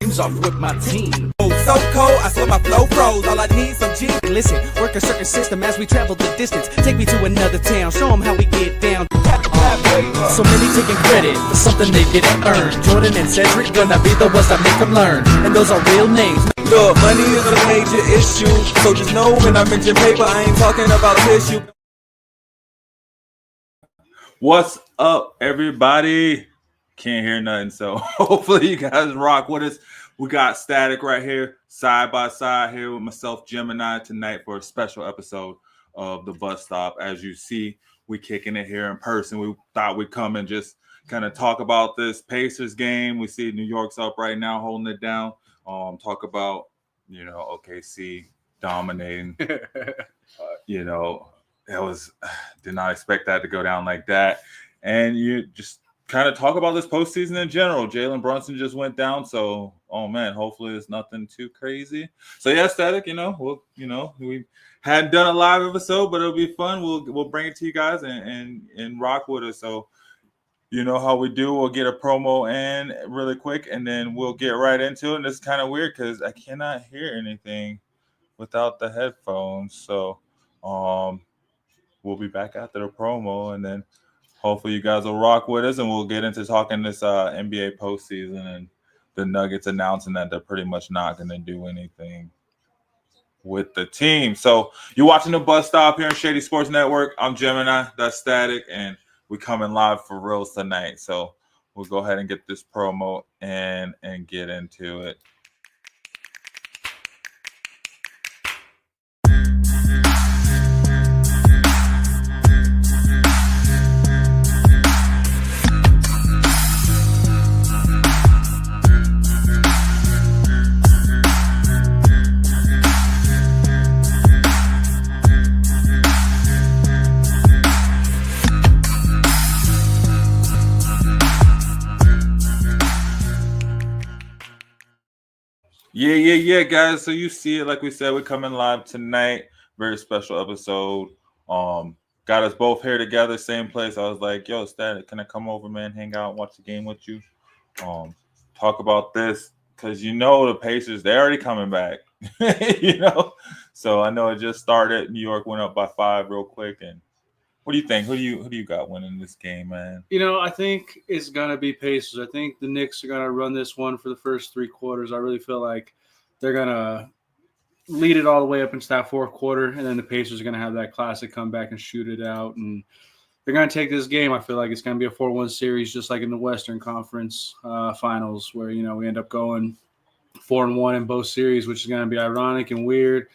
games off with my team. Oh, so cold, I swear my flow froze. All I need some G. Listen, work a certain system as we travel the distance. Take me to another town, show them how we get down. So many taking credit for something they didn't earn. Jordan and Cedric gonna be the ones that make them learn. And those are real names. Look, money is a major issue. So just know when I mention paper, I ain't talking about tissue. What's up, everybody? Can't hear nothing, so hopefully you guys rock with us. We got Statik right here, side by side here with myself, Gemini, tonight for a special episode of The Bus Stop. As you see, we kicking it here in person. We thought we'd come and just kind of talk about this Pacers game. We see New York's up right now, holding it down. Talk about, OKC dominating. Did not expect that to go down like that. And you just kind of talk about this postseason in general. Jalen Brunson just went down, so hopefully it's nothing too crazy. So yeah, Statik, we hadn't done a live episode, but it'll be fun. We'll bring it to you guys and rock with us. So you know how we do. We'll get a promo in really quick, and then we'll get right into it. And it's kind of weird because I cannot hear anything without the headphones. So we'll be back after the promo, and then hopefully you guys will rock with us, and we'll get into talking this NBA postseason and the Nuggets announcing that they're pretty much not going to do anything with the team. So you're watching The Bus Stop here on Shady Sports Network. I'm Gemini, that's Statik, and we're coming live for reals tonight. So we'll go ahead and get this promo and get into it. Yeah, guys. So you see it, like we said, we're coming live tonight. Very special episode. Got us both here together, same place. I was like, yo, Statik, can I come over, man, hang out, watch the game with you? Talk about this. Because the Pacers, they're already coming back. So I know it just started. New York went up by 5 real quick. And what do you think? Who do you got winning this game, man? I think it's gonna be Pacers. I think the Knicks are gonna run this one for the first 3 quarters. I really feel like they're gonna lead it all the way up into that 4th quarter, and then the Pacers are gonna have that classic comeback and shoot it out. And they're gonna take this game. I feel like it's gonna be a 4-1 series, just like in the Western Conference Finals, where we end up going 4-1 in both series, which is gonna be ironic and weird.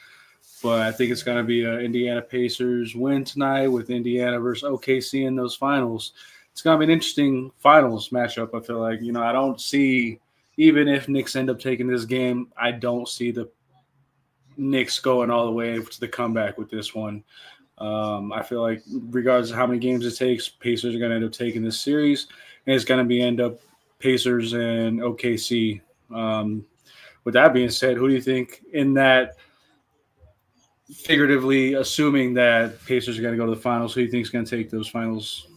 But I think it's going to be an Indiana Pacers win tonight with Indiana versus OKC in those finals. It's going to be an interesting finals matchup, I feel like. I don't see, even if Knicks end up taking this game, I don't see the Knicks going all the way to the comeback with this one. I feel like regardless of how many games it takes, Pacers are going to end up taking this series, and it's going to end up Pacers and OKC. With that being said, who do you think in that – figuratively assuming that Pacers are going to go to the finals, who do you think is going to take those finals?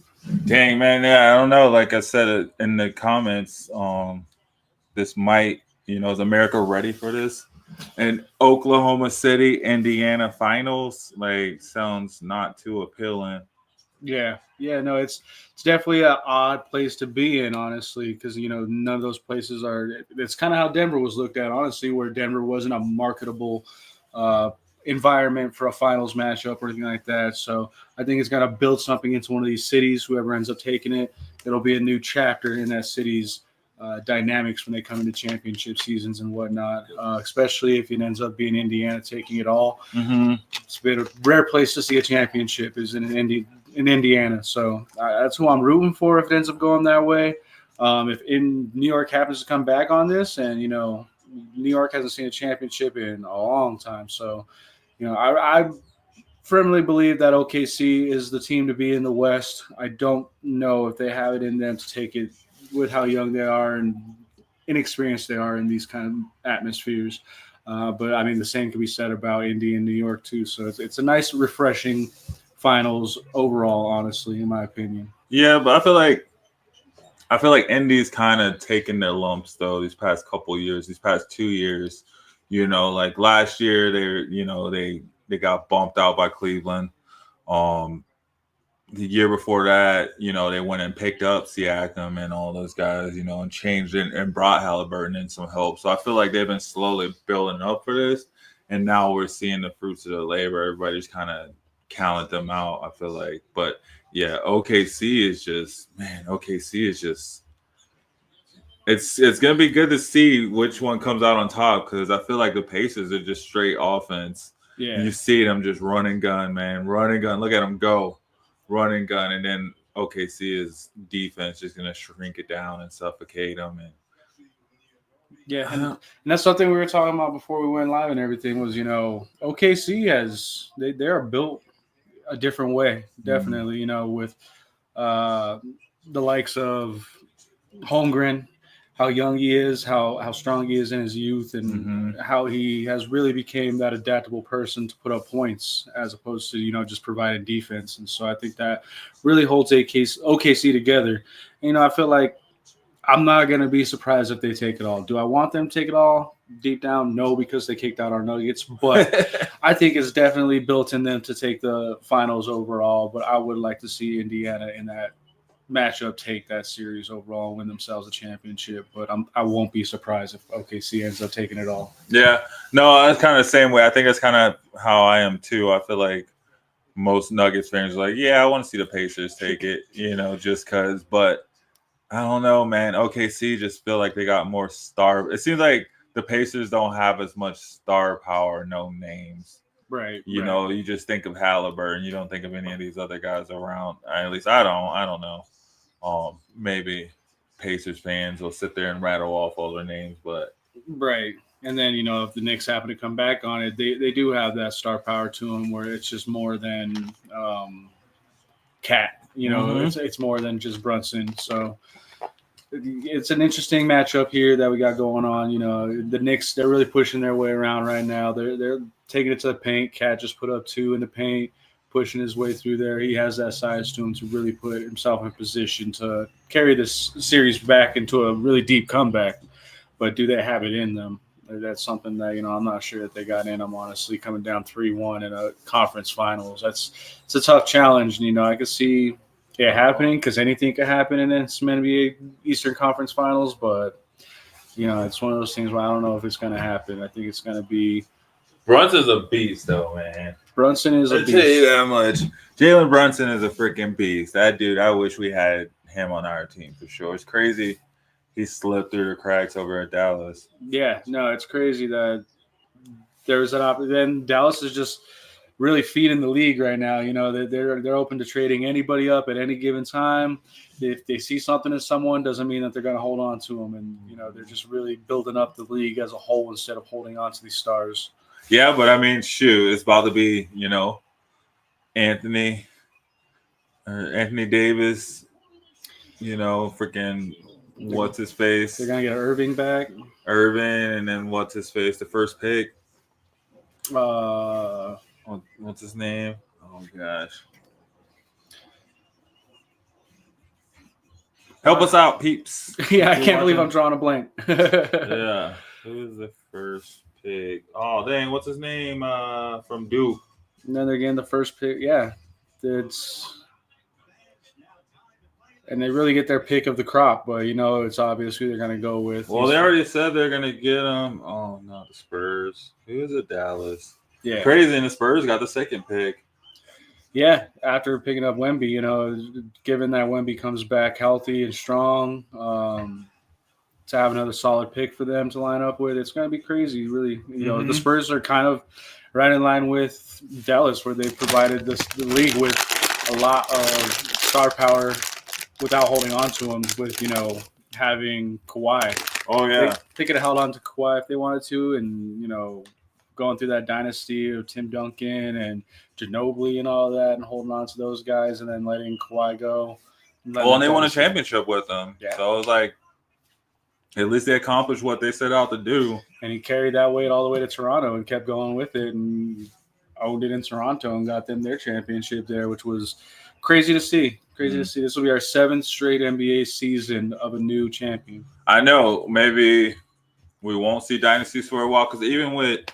Dang, man. Yeah, I don't know. Like I said in the comments, this might, is America ready for this? And Oklahoma City, Indiana finals, sounds not too appealing. Yeah, no, it's definitely an odd place to be in, honestly, because, none of those places are – it's kind of how Denver was looked at, honestly, where Denver wasn't a marketable environment for a finals matchup or anything like that. So I think it's going to build something into one of these cities. Whoever ends up taking it, it'll be a new chapter in that city's dynamics when they come into championship seasons and whatnot, especially if it ends up being Indiana taking it all. Mm-hmm. It's been a rare place to see a championship is in Indiana. So that's who I'm rooting for if it ends up going that way. If New York happens to come back on this and, New York hasn't seen a championship in a long time. So, I firmly believe that OKC is the team to be in the West. I don't know if they have it in them to take it with how young they are and inexperienced they are in these kind of atmospheres. But, I mean, the same can be said about Indy and New York, too. So it's a nice, refreshing finals overall, honestly, in my opinion. Yeah, but I feel like I feel like Indy's kind of taking their lumps though these past couple years, these past 2 years. Like last year they got bumped out by Cleveland. The year before that, they went and picked up Siakam and all those guys, and changed it and brought Halliburton in some help. So I feel like they've been slowly building up for this. And now we're seeing the fruits of the labor. Everybody's kind of counted them out, I feel like. But yeah, OKC is just it's gonna be good to see which one comes out on top because I feel like the Pacers are just straight offense. Yeah. You see them just run and gun, man. Run and gun. Look at them go. Run and gun. And then OKC is defense just gonna shrink it down and suffocate them. And yeah, and that's something we were talking about before we went live and everything was, OKC they are built a different way, definitely, with the likes of Holmgren, how young he is, how strong he is in his youth, and how he has really became that adaptable person to put up points as opposed to, just providing defense. And so I think that really holds OKC together. I feel like I'm not going to be surprised if they take it all. Do I want them to take it all? Deep down, no, because they kicked out our Nuggets. But I think it's definitely built in them to take the finals overall. But I would like to see Indiana in that matchup take that series overall and win themselves a championship. But I won't be surprised if OKC ends up taking it all. Yeah. No, that's kind of the same way. I think that's kind of how I am too. I feel like most Nuggets fans are like, yeah, I want to see the Pacers take it, just because. But I don't know, man. OKC just feel like they got more star. It seems like the Pacers don't have as much star power, no names. Right. You just think of Halliburton. You don't think of any of these other guys around. At least I don't know. Maybe Pacers fans will sit there and rattle off all their names, but right. And then, if the Knicks happen to come back on it, they do have that star power to them where it's just more than Cat. It's more than just Brunson. So it's an interesting matchup here that we got going on. The Knicks, they're really pushing their way around right now. They're taking it to the paint. Cat just put up 2 in the paint, pushing his way through there. He has that size to him to really put himself in position to carry this series back into a really deep comeback. But do they have it in them? That's something that, I'm not sure that they got in them, honestly, coming down 3-1 in a conference finals. It's a tough challenge. I could see it happening because anything could happen in this NBA Eastern Conference Finals. But, it's one of those things where I don't know if it's going to happen. I think it's going to be. Brunson's a beast, though, man. Brunson is a beast. I'll tell you that much. Jalen Brunson is a freaking beast. That dude, I wish we had him on our team for sure. It's crazy. He slipped through the cracks over at Dallas. Yeah, no, it's crazy that there's an opportunity. Then Dallas is just really feeding the league right now. They're open to trading anybody up at any given time. If they see something in someone, doesn't mean that they're going to hold on to them. And, they're just really building up the league as a whole instead of holding on to these stars. Yeah, but I mean, shoot, it's about to be, Anthony Davis, freaking what's his face? They're going to get Irving back. And then what's his face? The first pick. What's his name? Oh, gosh. Help us out, peeps. Yeah, I can't believe I'm drawing a blank. Yeah. Who's the first pick? Oh, dang. What's his name from Duke? And then they're getting the first pick. Yeah. And they really get their pick of the crop, but, it's obvious who they're going to go with. Well, they already said they're going to get him. Oh, no, the Spurs. Who is it? Dallas. Yeah. Crazy, and the Spurs got the second pick. Yeah, after picking up Wemby, given that Wemby comes back healthy and strong, to have another solid pick for them to line up with, it's going to be crazy, really. The Spurs are kind of right in line with Dallas, where they provided the league with a lot of star power without holding on to them with, having Kawhi. Oh, yeah. They could have held on to Kawhi if they wanted to and, going through that dynasty of Tim Duncan and Ginobili and all that and holding on to those guys and then letting Kawhi go. And they won a championship with them. Yeah. So it was like, at least they accomplished what they set out to do. And he carried that weight all the way to Toronto and kept going with it. And owned it in Toronto and got them their championship there, which was crazy to see. Crazy to see. This will be our 7th straight NBA season of a new champion. I know. Maybe we won't see dynasties for a while because even with,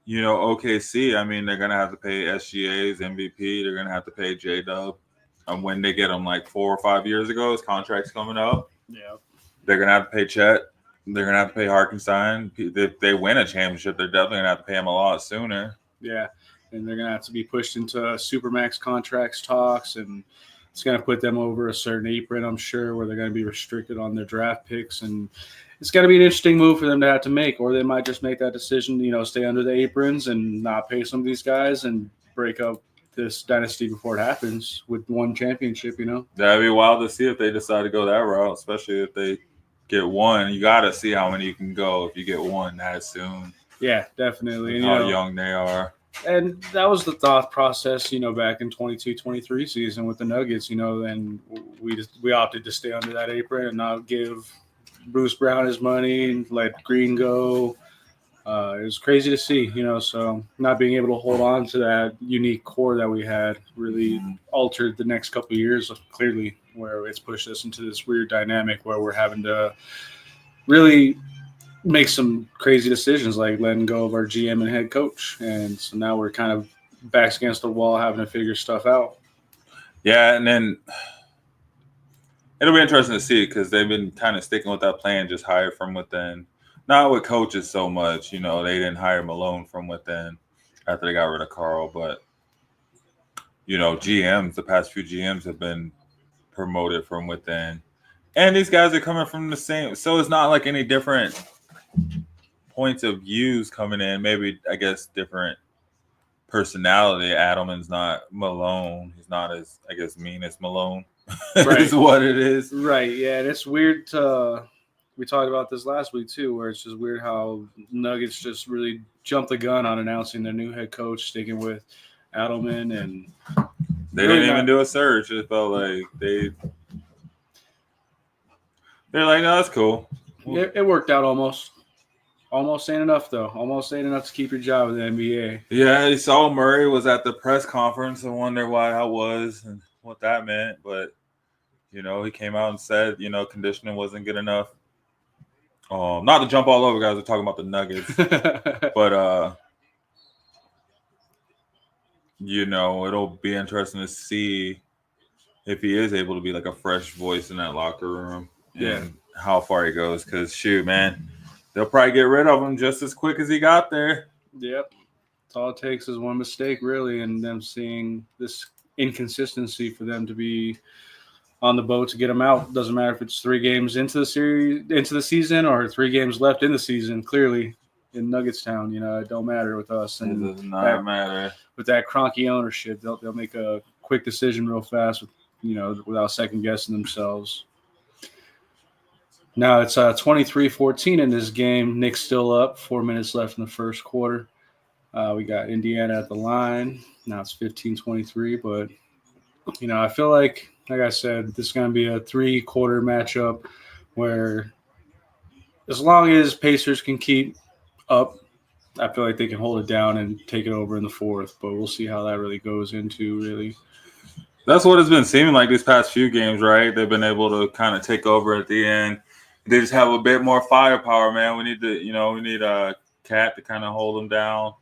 OKC, I mean, they're going to have to pay SGA's MVP. They're going to have to pay J-Dub. And when they get him like 4 or 5 years ago, his contract's coming up. Yeah. They're going to have to pay Chet. They're going to have to pay Hartenstein. If they win a championship, they're definitely going to have to pay him a lot sooner. Yeah. And they're going to have to be pushed into Supermax contracts talks, and it's going to put them over a certain apron, I'm sure, where they're going to be restricted on their draft picks. And it's going to be an interesting move for them to have to make, or they might just make that decision, stay under the aprons and not pay some of these guys and break up this dynasty before it happens with one championship, That'd be wild to see if they decide to go that route, especially if they get one. You got to see how many you can go if you get one that soon. Yeah, definitely. And, how young they are. And that was the thought process, back in 22-23 season with the Nuggets, and we opted to stay under that apron and not give Bruce Brown his money and let Green go. It was crazy to see, so not being able to hold on to that unique core that we had really altered the next couple of years, clearly, where it's pushed us into this weird dynamic where we're having to really make some crazy decisions like letting go of our GM and head coach. And so now we're kind of backs against the wall having to figure stuff out. Yeah, and then it'll be interesting to see because they've been kind of sticking with that plan, just hire from within. Not with coaches so much, they didn't hire Malone from within after they got rid of Carl, but, GMs, the past few GMs have been promoted from within. And these guys are coming from the same, so it's not like any different points of views coming in. Maybe, I guess, different personality. Adelman's not Malone. He's not as, I guess, mean as Malone. Right. Is what it is. Right, yeah, and it's weird we talked about this last week too, where it's just weird how Nuggets just really jumped the gun on announcing their new head coach, sticking with Adelman, and they didn't even do a search. It felt like they're like, no, that's cool. It worked out almost. Almost ain't enough though. Almost ain't enough to keep your job in the NBA. Yeah, he saw Murray was at the press conference and wondered why that was and what that meant, but he came out and said, conditioning wasn't good enough. Not to jump all over, guys. We're talking about the Nuggets, but it'll be interesting to see if he is able to be like a fresh voice in that locker room. And how far he goes. Because shoot, man, they'll probably get rid of him just as quick as he got there. Yep, it's all it takes is one mistake, really, and them seeing this inconsistency for them to be on the boat to get them out. Doesn't matter if it's 3 games into the season, or 3 games left in the season. Clearly, in Nuggets Town, it don't matter with us. And it does not matter with that Kroenke ownership. They'll make a quick decision real fast, without second guessing themselves. Now it's 23-14 in this game. Knicks still up. 4 minutes left in the first quarter. We got Indiana at the line. Now it's 15-23, but I feel like I said, this is going to be a 3-quarter matchup where as long as Pacers can keep up, I feel like they can hold it down and take it over in the fourth, but we'll see how that really goes into, really. That's what it's been seeming like these past few games, right? They've been able to kind of take over at the end. They just have a bit more firepower, man. We need a Cat to kind of hold them down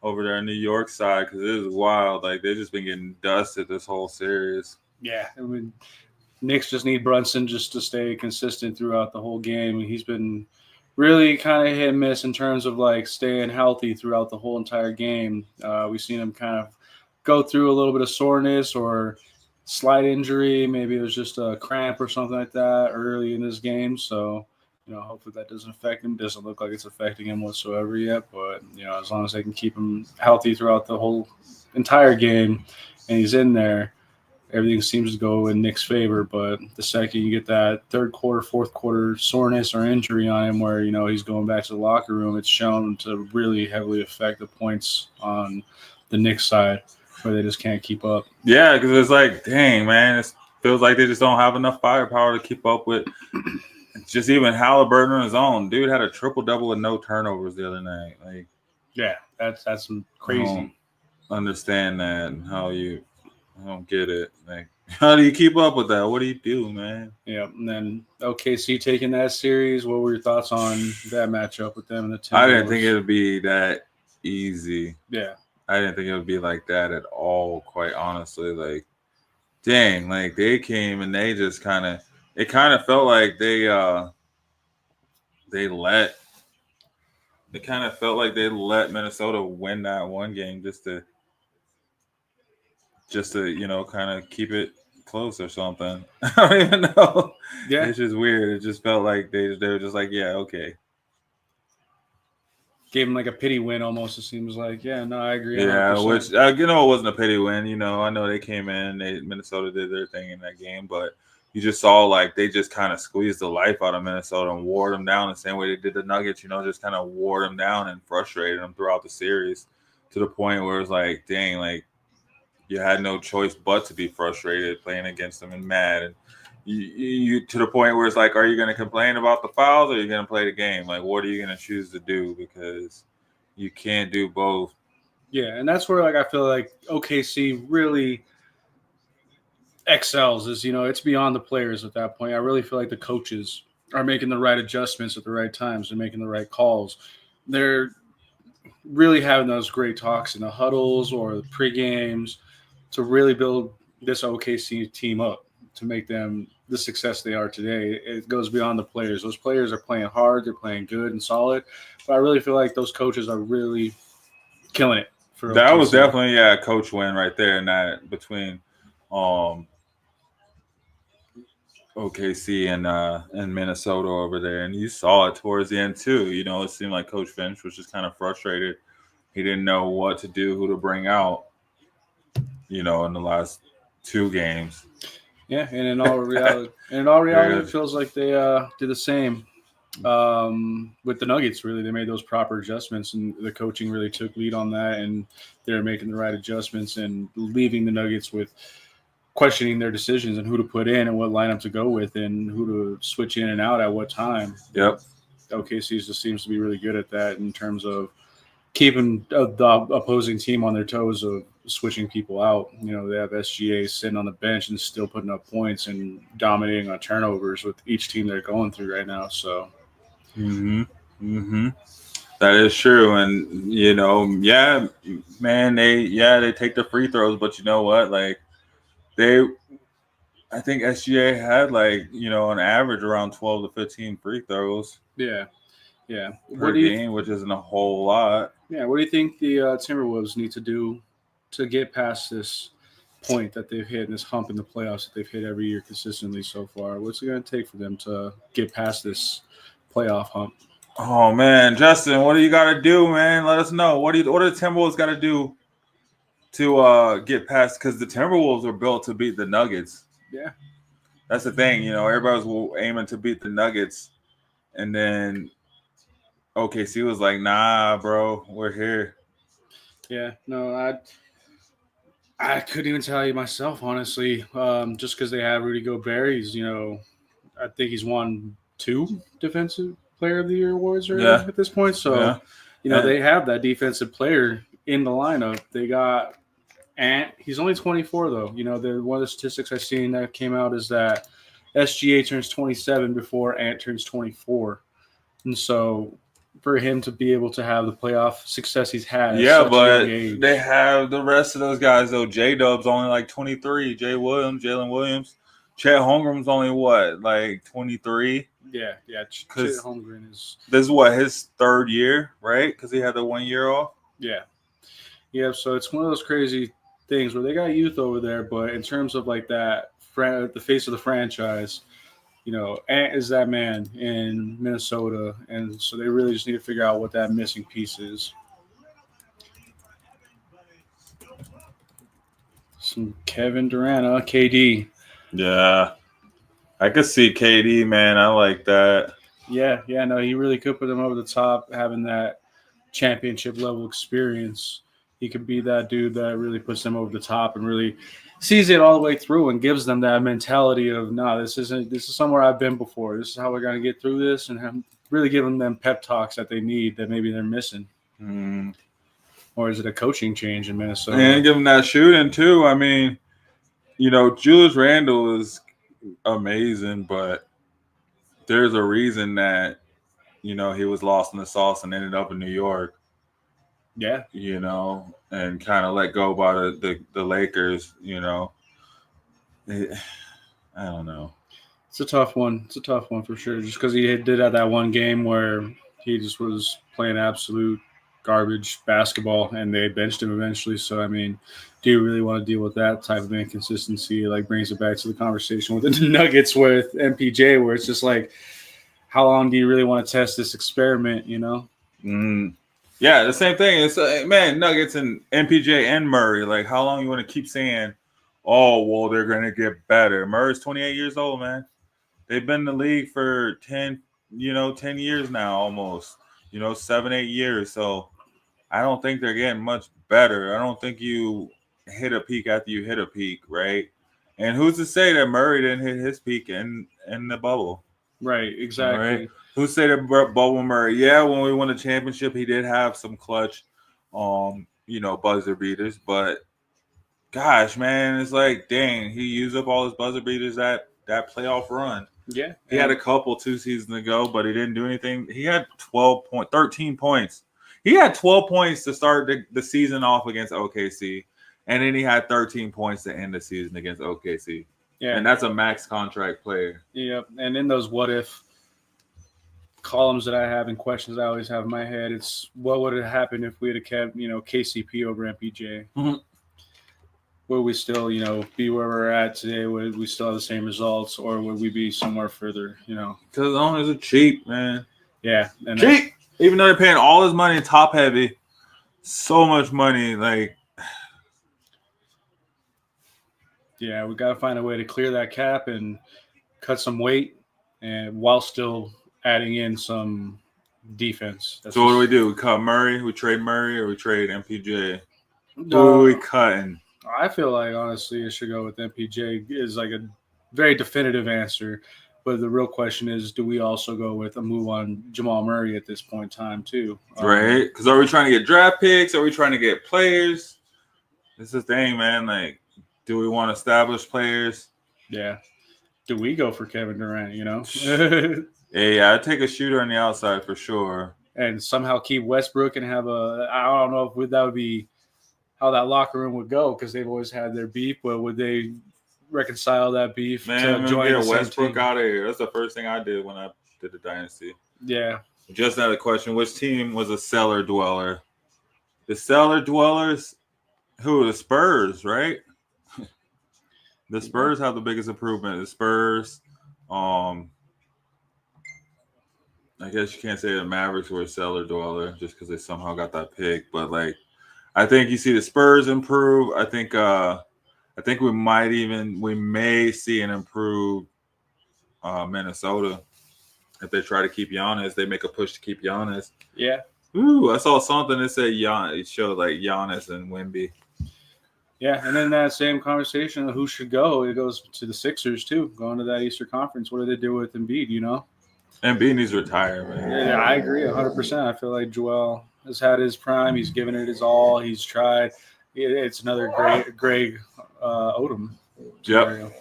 over there in New York side because it is wild. Like, they've just been getting dusted this whole series. Yeah, I mean, Knicks just need Brunson just to stay consistent throughout the whole game. He's been really kind of hit and miss in terms of like staying healthy throughout the whole entire game. We've seen him kind of go through a little bit of soreness or slight injury. Maybe it was just a cramp or something like that early in this game. So, hopefully that doesn't affect him. Doesn't look like it's affecting him whatsoever yet. But, as long as they can keep him healthy throughout the whole entire game and he's in there, everything seems to go in Nick's favor. But the second you get that third quarter, fourth quarter soreness or injury on him where, he's going back to the locker room, it's shown to really heavily affect the points on the Knicks side where they just can't keep up. Yeah, because it's like, dang, man, it feels like they just don't have enough firepower to keep up with. Just even Halliburton on his own. Dude had a triple-double with no turnovers the other night. Like, yeah, that's crazy. understand that and I don't get it. Like, how do you keep up with that? What do you do, man? Yeah, and then OKC taking that series. What were your thoughts on that matchup with them and the Timberwolves? I didn't think it would be that easy. Yeah. I didn't think it would be like that at all, quite honestly. Like, dang, like they came and they just it kind of felt like they let Minnesota win that one game just to kind of keep it close or something. I don't even know. Yeah. It's just weird. It just felt like they were just like, yeah, okay. Gave him like a pity win almost, it seems like. Yeah, no, I agree. Yeah, 100%. which it wasn't a pity win. I know they came in, Minnesota did their thing in that game, but you just saw like they just kind of squeezed the life out of Minnesota and wore them down the same way they did the Nuggets. Just kind of wore them down and frustrated them throughout the series to the point where it's like, dang, like you had no choice but to be frustrated playing against them and mad, and you to the point where it's like, are you going to complain about the fouls or are you going to play the game? Like, what are you going to choose to do? Because you can't do both. Yeah, and that's where like I feel like OKC really excels is, it's beyond the players at that point. I really feel like the coaches are making the right adjustments at the right times. They're making the right calls. They're really having those great talks in the huddles or the pre-games to really build this OKC team up to make them the success they are today. It goes beyond the players. Those players are playing hard. They're playing good and solid. But I really feel like those coaches are really killing it. That was definitely a coach win right there, and that between OKC and Minnesota over there, and you saw it towards the end too. It seemed like Coach Finch was just kind of frustrated. He didn't know what to do, who to bring out. In the last two games. Yeah, and in all reality, it feels like they did the same with the Nuggets. Really, they made those proper adjustments, and the coaching really took lead on that, and they're making the right adjustments and leaving the Nuggets with questioning their decisions and who to put in and what lineup to go with and who to switch in and out at what time. Yep. OKC just seems to be really good at that in terms of keeping the opposing team on their toes of switching people out. They have SGA sitting on the bench and still putting up points and dominating on turnovers with each team they're going through right now. So, that is true. And yeah, man, they take the free throws, but you know what? Like I think SGA had an average around 12 to 15 free throws. Yeah. Per game, which isn't a whole lot. Yeah. What do you think the Timberwolves need to do to get past this point that they've hit and this hump in the playoffs that they've hit every year consistently so far? What's it going to take for them to get past this playoff hump? Oh man, Justin, what do you got to do, man? Let us know. What do the Timberwolves got to do to get past? Because the Timberwolves are built to beat the Nuggets. Yeah, that's the thing. Everybody was aiming to beat the Nuggets, and then OKC was like, "Nah, bro, we're here." Yeah, no, I couldn't even tell you myself, honestly. Just because they have Rudy Gobert, I think he's won 2 Defensive Player of the Year awards at this point. So, they have that defensive player in the lineup. They got Ant. He's only 24, though. One of the statistics I've seen that came out is that SGA turns 27 before Ant turns 24. And so for him to be able to have the playoff success he's had. Yeah, but they have the rest of those guys, though. J-Dub's only like 23. Jalen Williams. Chet Holmgren's only, 23? Yeah. Chet Holmgren is... This is, his 3rd year, right? Because he had the 1 year off? Yeah. Yeah, so it's one of those crazy things where they got youth over there, but in terms of the face of the franchise, Ant is that man in Minnesota, and so they really just need to figure out what that missing piece is. Some Kevin Durant, KD. Yeah. I could see KD, man. I like that. Yeah, no, he really could put them over the top, having that championship level experience. He could be that dude that really puts them over the top and really sees it all the way through and gives them that mentality of, this is somewhere I've been before. This is how we're going to get through this, and really giving them pep talks that they need that maybe they're missing. or is it a coaching change in Minnesota? And give him that shooting too. I mean, Julius Randle is amazing, but there's a reason that he was lost in the sauce and ended up in New York. Yeah, and kind of let go by the Lakers. I don't know. It's a tough one. It's a tough one for sure. Just because he did have that one game where he just was playing absolute garbage basketball, and they benched him eventually. So, I mean, do you really want to deal with that type of inconsistency? Like, brings it back to the conversation with the Nuggets with MPJ, where it's just like, how long do you really want to test this experiment? Yeah, the same thing. It's Nuggets and MPJ and Murray. Like, how long you want to keep saying, "Oh, well, they're gonna get better"? Murray's 28 years old, man. They've been in the league for 10 years now, almost. 7, 8 years. So I don't think they're getting much better. I don't think you hit a peak after you hit a peak, right? And who's to say that Murray didn't hit his peak in the bubble? Right, exactly. Right? Who's say that bubble Murray? Yeah, when we won the championship, he did have some clutch, buzzer beaters. But gosh, man, it's like, dang, he used up all his buzzer beaters that playoff run. Yeah, he had a couple 2 seasons ago, but he didn't do anything. He had 13 points. He had 12 points to start the season off against OKC, and then he had 13 points to end the season against OKC. Yeah, and that's a max contract player. Yep, and in those what if columns that I have and questions I always have in my head, it's what would have happened if we had kept KCP over MPJ. Mm-hmm. Would we still, be where we're at today? Would we still have the same results, or would we be somewhere further? Because the owners are cheap, man. Yeah, and cheap. Even though they're paying all his money top heavy, so much money. Like, yeah, we got to find a way to clear that cap and cut some weight, and while still adding in some defense. So what do? We cut Murray? We trade Murray, or we trade MPJ? Who are we cutting? I feel like, honestly, it should go with MPJ is like a very definitive answer. But the real question is, do we also go with a move on Jamal Murray at this point in time, too? Right? Because are we trying to get draft picks? Are we trying to get players? This is the thing, man. Like, do we want established players? Yeah. Do we go for Kevin Durant, Yeah, I'd take a shooter on the outside for sure. And somehow keep Westbrook and have I don't know if that would be how that locker room would go, because they've always had their beef, but would they reconcile that beef to join get Westbrook out of here? That's the first thing I did when I did the dynasty. Yeah. Just another question. Which team was a cellar dweller? The cellar dwellers? Who? The Spurs, right? The Spurs have the biggest improvement. The Spurs, I guess you can't say the Mavericks were a cellar dweller just because they somehow got that pick. But like, I think you see the Spurs improve. I think we may see an improved Minnesota if they try to keep Giannis. They make a push to keep Giannis. Yeah. Ooh, I saw something that said it showed like Giannis and Wemby. Yeah, and then that same conversation of who should go, it goes to the Sixers too, going to that Eastern Conference. What do they do with Embiid, Embiid needs to retire, man. Yeah, I agree 100%. I feel like Joel has had his prime. He's given it his all. He's tried. It's another Greg Odom. Yep.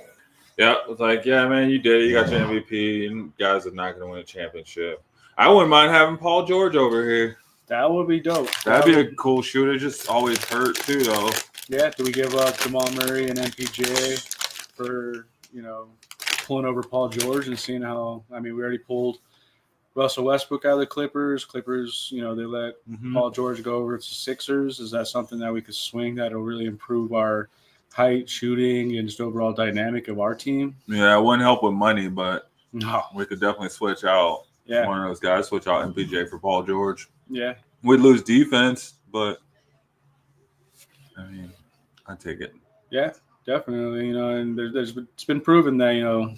Yeah, it's like, yeah, man, you did it. You got your MVP, and guys are not going to win a championship. I wouldn't mind having Paul George over here. That would be dope. That'd be a cool shooter. Just always hurt too, though. Yeah. Do we give up Jamal Murray and MPJ for pulling over Paul George and seeing how? I mean, we already pulled Russell Westbrook out of the Clippers. They let Paul George go over to Sixers. Is that something that we could swing that'll really improve our height, shooting, and just overall dynamic of our team? Yeah, it wouldn't help with money, but no, we could definitely switch out one of those guys. Switch out MPJ for Paul George. Yeah, we'd lose defense, but I mean, I'd take it. Yeah, definitely. And it's been proven that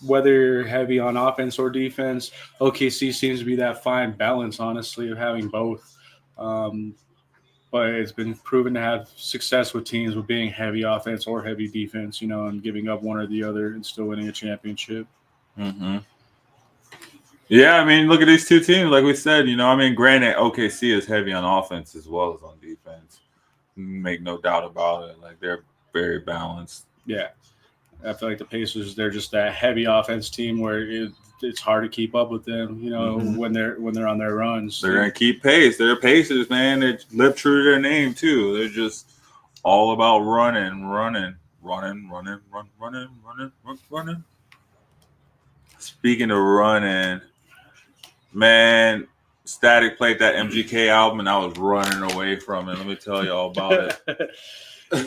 whether you're heavy on offense or defense, OKC seems to be that fine balance, honestly, of having both. But it's been proven to have success with teams with being heavy offense or heavy defense, and giving up one or the other and still winning a championship. Mm-hmm. Yeah, I mean, look at these two teams. Like we said, I mean, granted, OKC is heavy on offense as well as on defense. Make no doubt about it. Like they're very balanced. Yeah. I feel like the Pacers, they're just that heavy offense team where it's hard to keep up with them, when they're on their runs. They're gonna keep pace. They're Pacers, man. They live true to their name too. They're just all about running. Speaking of running, man, Statik played that MGK album and I was running away from it. Let me tell you all about it.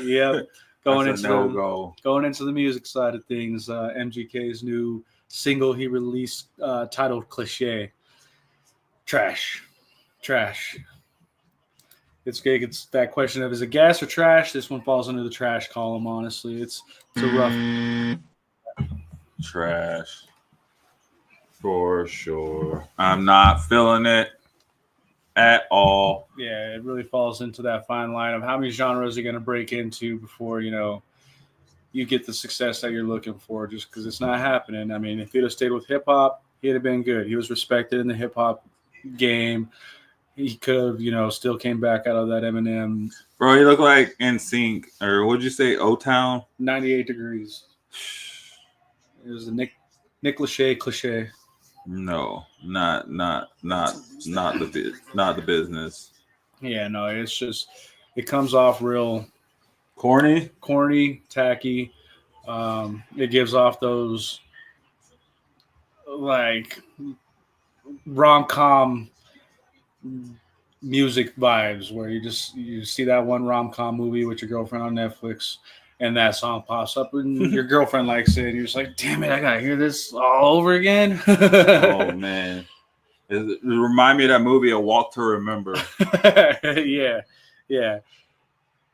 Yep. Going into the music side of things, MGK's new single he released titled Cliché. Trash. It's that question of, is it gas or trash? This one falls under the trash column, honestly. It's a rough trash. For sure. I'm not feeling it at all. Yeah, it really falls into that fine line of how many genres are going to break into before, you get the success that you're looking for, just because it's not happening. I mean, if he'd have stayed with hip-hop, he'd have been good. He was respected in the hip-hop game. He could have, still came back out of that Eminem. Bro, he looked like NSYNC, or what'd you say, O-Town? 98 Degrees. It was the Nick Lachey. No, not the business. Yeah, no, it's just, it comes off real corny, tacky. It gives off those like rom-com music vibes where you see that one rom-com movie with your girlfriend on Netflix and that song pops up and your girlfriend likes it and you're just like, damn it, I gotta hear this all over again. Oh man, it remind me of that movie A Walk to Remember. yeah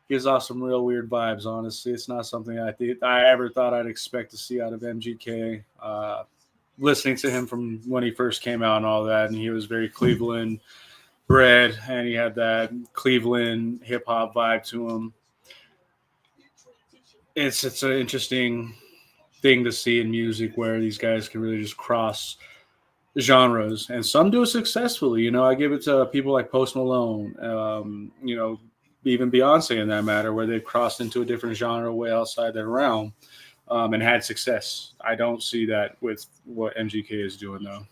gives off some real weird vibes. Honestly, it's not something I ever thought I'd expect to see out of MGK. Listening to him from when he first came out and all that, and he was very Cleveland bred and he had that Cleveland hip hop vibe to him. It's an interesting thing to see in music where these guys can really just cross genres, and some do it successfully. I give it to people like Post Malone, even Beyonce in that matter, where they've crossed into a different genre way outside their realm and had success. I don't see that with what MGK is doing though.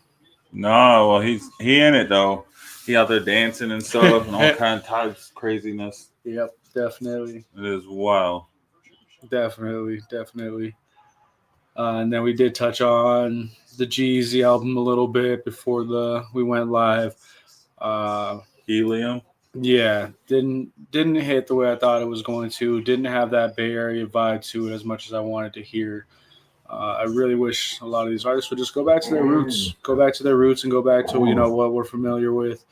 No, well, he in it though. He out there dancing and stuff and all kind of types of craziness. Yep, definitely. It is wild. Definitely. And then we did touch on the G-Eazy album a little bit before we went live. Helium. Yeah, didn't hit the way I thought it was going to. Didn't have that Bay Area vibe to it as much as I wanted to hear. I really wish a lot of these artists would just go back to their roots, and go back to what we're familiar with,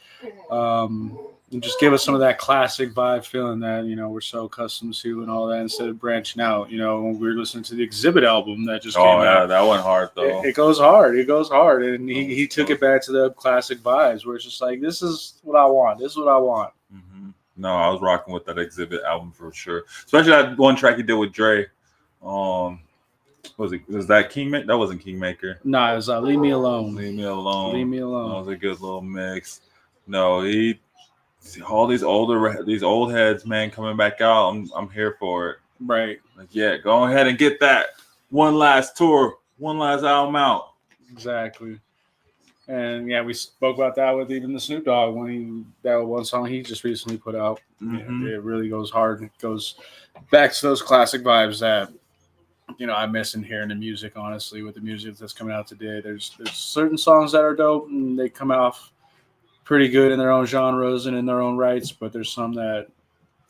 and just give us some of that classic vibe feeling that we're so accustomed to and all that, instead of branching out. When we were listening to the Exhibit album that just came out. Oh yeah, that went hard though. It goes hard, and he took it back to the classic vibes where it's just like, this is what I want. Mm-hmm. No, I was rocking with that Exhibit album for sure, especially that one track he did with Dre. Was that Kingmaker? That wasn't Kingmaker. No, it was Leave Me Alone. Leave Me Alone. Leave Me Alone. That was a good little mix. No, all these old heads, man, coming back out. I'm here for it. Right. Like, yeah, go ahead and get that one last tour, one last album out. Exactly. And yeah, we spoke about that with even the Snoop Dogg that one song he just recently put out. Mm-hmm. It really goes hard. It goes back to those classic vibes that I miss in hearing the music. Honestly, with the music that's coming out today, there's certain songs that are dope and they come off pretty good in their own genres and in their own rights, but there's some that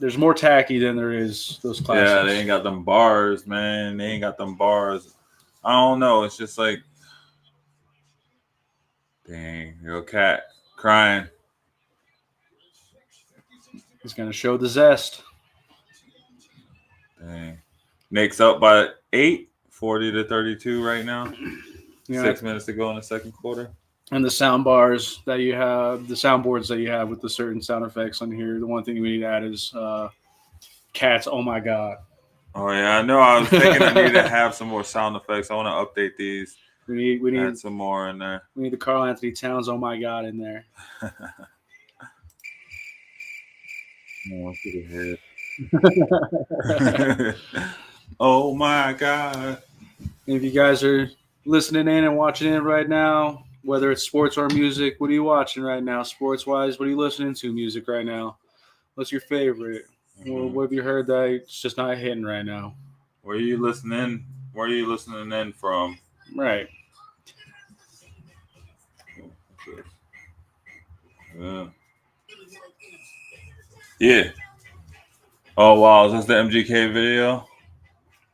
there's more tacky than there is those classics. Yeah, they ain't got them bars, man. They ain't got them bars. I don't know. It's just like, dang, your cat crying. He's gonna show the zest. Dang. Knicks up by 8, 40-32 right now. 6 minutes to go in the second quarter. And the soundboards that you have with the certain sound effects on here, the one thing we need to add is cats. Oh my god. Oh yeah, I know. I was thinking I need to have some more sound effects. I want to update these. We need Add some more in there. We need the Karl Anthony Towns, oh my God, in there. Oh, oh my God. If you guys are listening in and watching in right now, whether it's sports or music, what are you watching right now? Sports-wise, what are you listening to music right now? What's your favorite? What have you heard that it's just not hitting right now? Where are you listening? Where are you listening in from? Right. Yeah. Oh wow, is this the MGK video?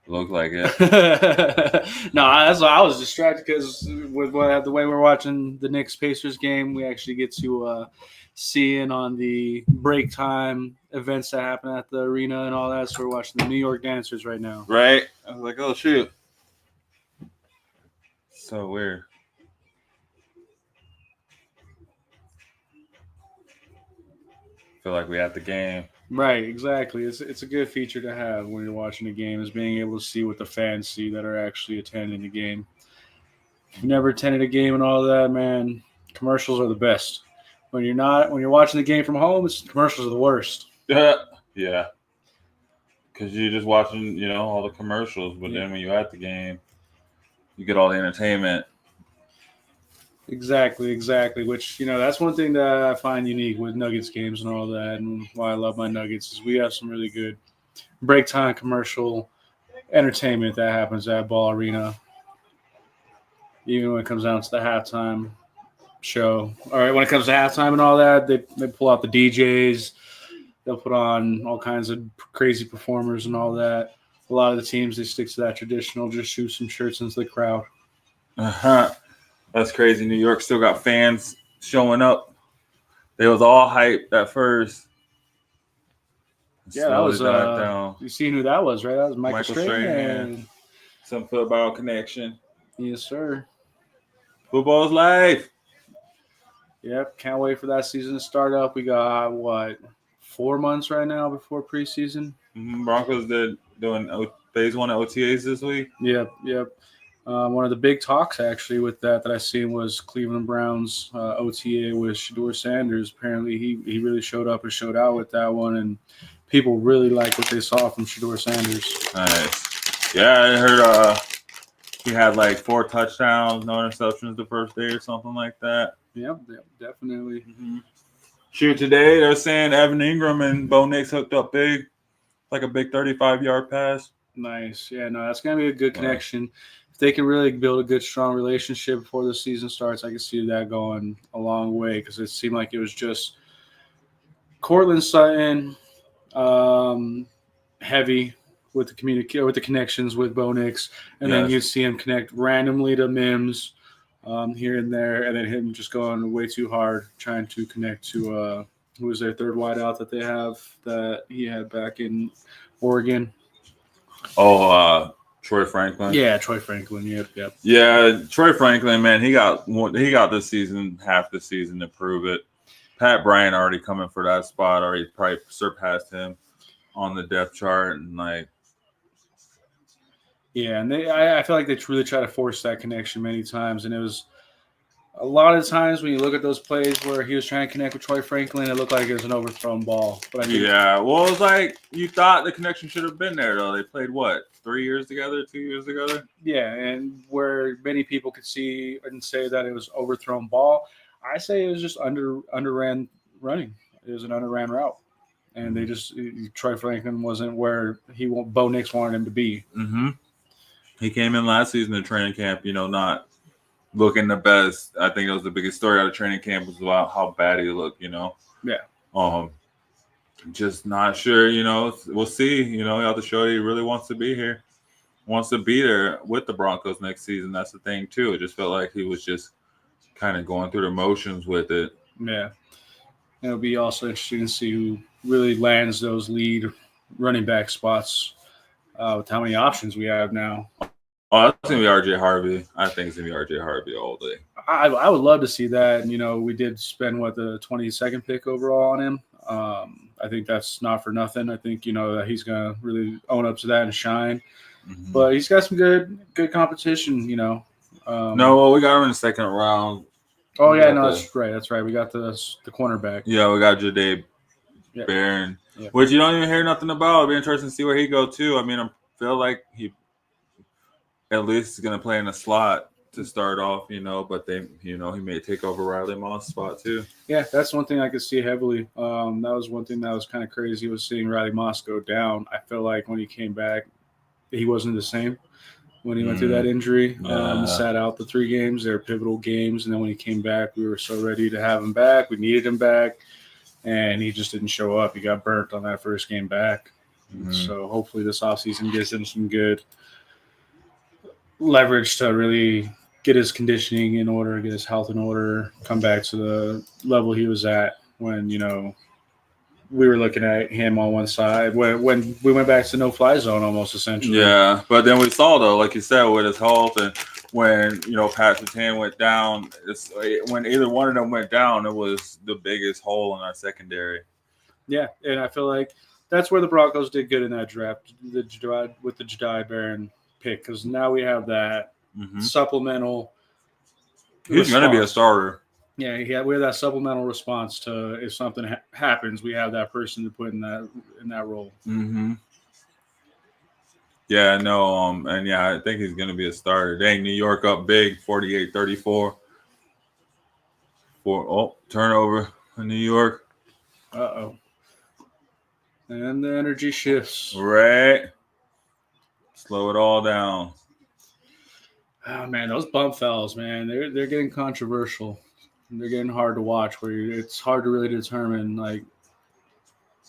Look like it. No, that's why I was distracted because with the way we're watching the Knicks Pacers game, we actually get to see in on the break time events that happen at the arena and all that. So we're watching the New York Dancers right now. Right? I was like, oh shoot. So weird. Feel like we at the game. Right, exactly. It's a good feature to have when you're watching a game, is being able to see what the fans see that are actually attending the game. If you've never attended a game and all that, man, commercials are the best. When you're watching the game from home, commercials are the worst. Yeah. Because you're just watching, all the commercials. But then when you're at the game, you get all the entertainment. Exactly. Which, that's one thing that I find unique with Nuggets games and all that, and why I love my Nuggets is we have some really good break time commercial entertainment that happens at Ball Arena. Even when it comes down to the halftime show. All right, when it comes to halftime and all that, they pull out the DJs. They'll put on all kinds of crazy performers and all that. A lot of the teams, they stick to that traditional, just shoot some shirts into the crowd. That's crazy. New York still got fans showing up. They was all hyped at first. Yeah, that was down. You seen who that was, right? That was Michael Strahan. Some football connection. Yes, sir. Football's life. Yep, can't wait for that season to start up. We got 4 months right now before preseason. Broncos doing phase 1 OTAs this week. Yep. One of the big talks actually with that I seen was Cleveland Browns OTA with Shedeur Sanders. Apparently he really showed up and showed out with that one, and people really like what they saw from Shedeur Sanders. Nice. Yeah, I heard he had 4 touchdowns, no interceptions the first day or something like that. Yep, definitely. Shoot, today they're saying Evan Ingram and Bo Nix hooked up big, like a big 35-yard pass. Nice. Yeah, no, that's going to be a good connection. If they can really build a good, strong relationship before the season starts, I can see that going a long way, because it seemed like it was just Cortland Sutton heavy with the connections with Bo Nix, and then you'd see him connect randomly to Mims here and there, and then him just going way too hard trying to connect to who was their third wideout that they have that he had back in Oregon. Troy Franklin. Yeah, Troy Franklin. Yep. Yeah, Troy Franklin, man, he got this season, half the season to prove it. Pat Bryant already coming for that spot, already probably surpassed him on the depth chart, and yeah, and I feel like they really try to force that connection many times, and it was a lot of times when you look at those plays where he was trying to connect with Troy Franklin, it looked like it was an overthrown ball. But I think it was like you thought the connection should have been there, though. They played, 3 years together, 2 years together? Yeah, and where many people could see and say that it was overthrown ball, I say it was just underran running. It was an underran route. And they just – Troy Franklin wasn't where Bo Nix wanted him to be. Mm-hmm. He came in last season in training camp, not – looking the best. I think it was the biggest story out of training camp was about how bad he looked, Yeah. Just not sure, we'll see. He have to show that he really wants to be here. Wants to be there with the Broncos next season. That's the thing, too. It just felt like he was just kind of going through the motions with it. Yeah. It'll be also interesting to see who really lands those lead running back spots with how many options we have now. Oh, that's going to be R.J. Harvey. I think it's going to be R.J. Harvey all day. I would love to see that. And, we did spend, the 22nd pick overall on him. I think that's not for nothing. I think, that he's going to really own up to that and shine. Mm-hmm. But he's got some good competition, No, well, we got him in the second round. Oh, We yeah, got no, the- that's right. That's right. We got the cornerback. Yeah, we got Jade Yep. Barron, Yep. which you don't even hear nothing about. It'll be interesting to see where he go too. I mean, I feel like he at least is going to play in a slot to start off, but he may take over Riley Moss' spot too. Yeah, that's one thing I could see heavily. That was one thing that was kind of crazy was seeing Riley Moss go down. I feel like when he came back, he wasn't the same when he went through that injury. Yeah. Sat out the 3 games. They were pivotal games. And then when he came back, we were so ready to have him back. We needed him back. And he just didn't show up. He got burnt on that first game back. So hopefully this offseason gives him some good leverage to really get his conditioning in order, get his health in order, come back to the level he was at when, we were looking at him on one side when we went back to no-fly zone almost essentially. Yeah, but then we saw, though, like you said, with his health and when, Pat Surtain went down, when either one of them went down, it was the biggest hole in our secondary. Yeah, and I feel like that's where the Broncos did good in that draft with the Jahdae Barron pick because now we have that supplemental. He's going to be a starter. Yeah, we have that supplemental response to if something happens, we have that person to put in that role. Mm-hmm. Yeah, no, and yeah, I think he's going to be a starter. Dang, New York up big, 48-34. Turnover in New York. Uh-oh. And the energy shifts. Right. Slow it all down. Oh, man, those bump fouls, man, they're getting controversial. They're getting hard to watch where it's hard to really determine, like,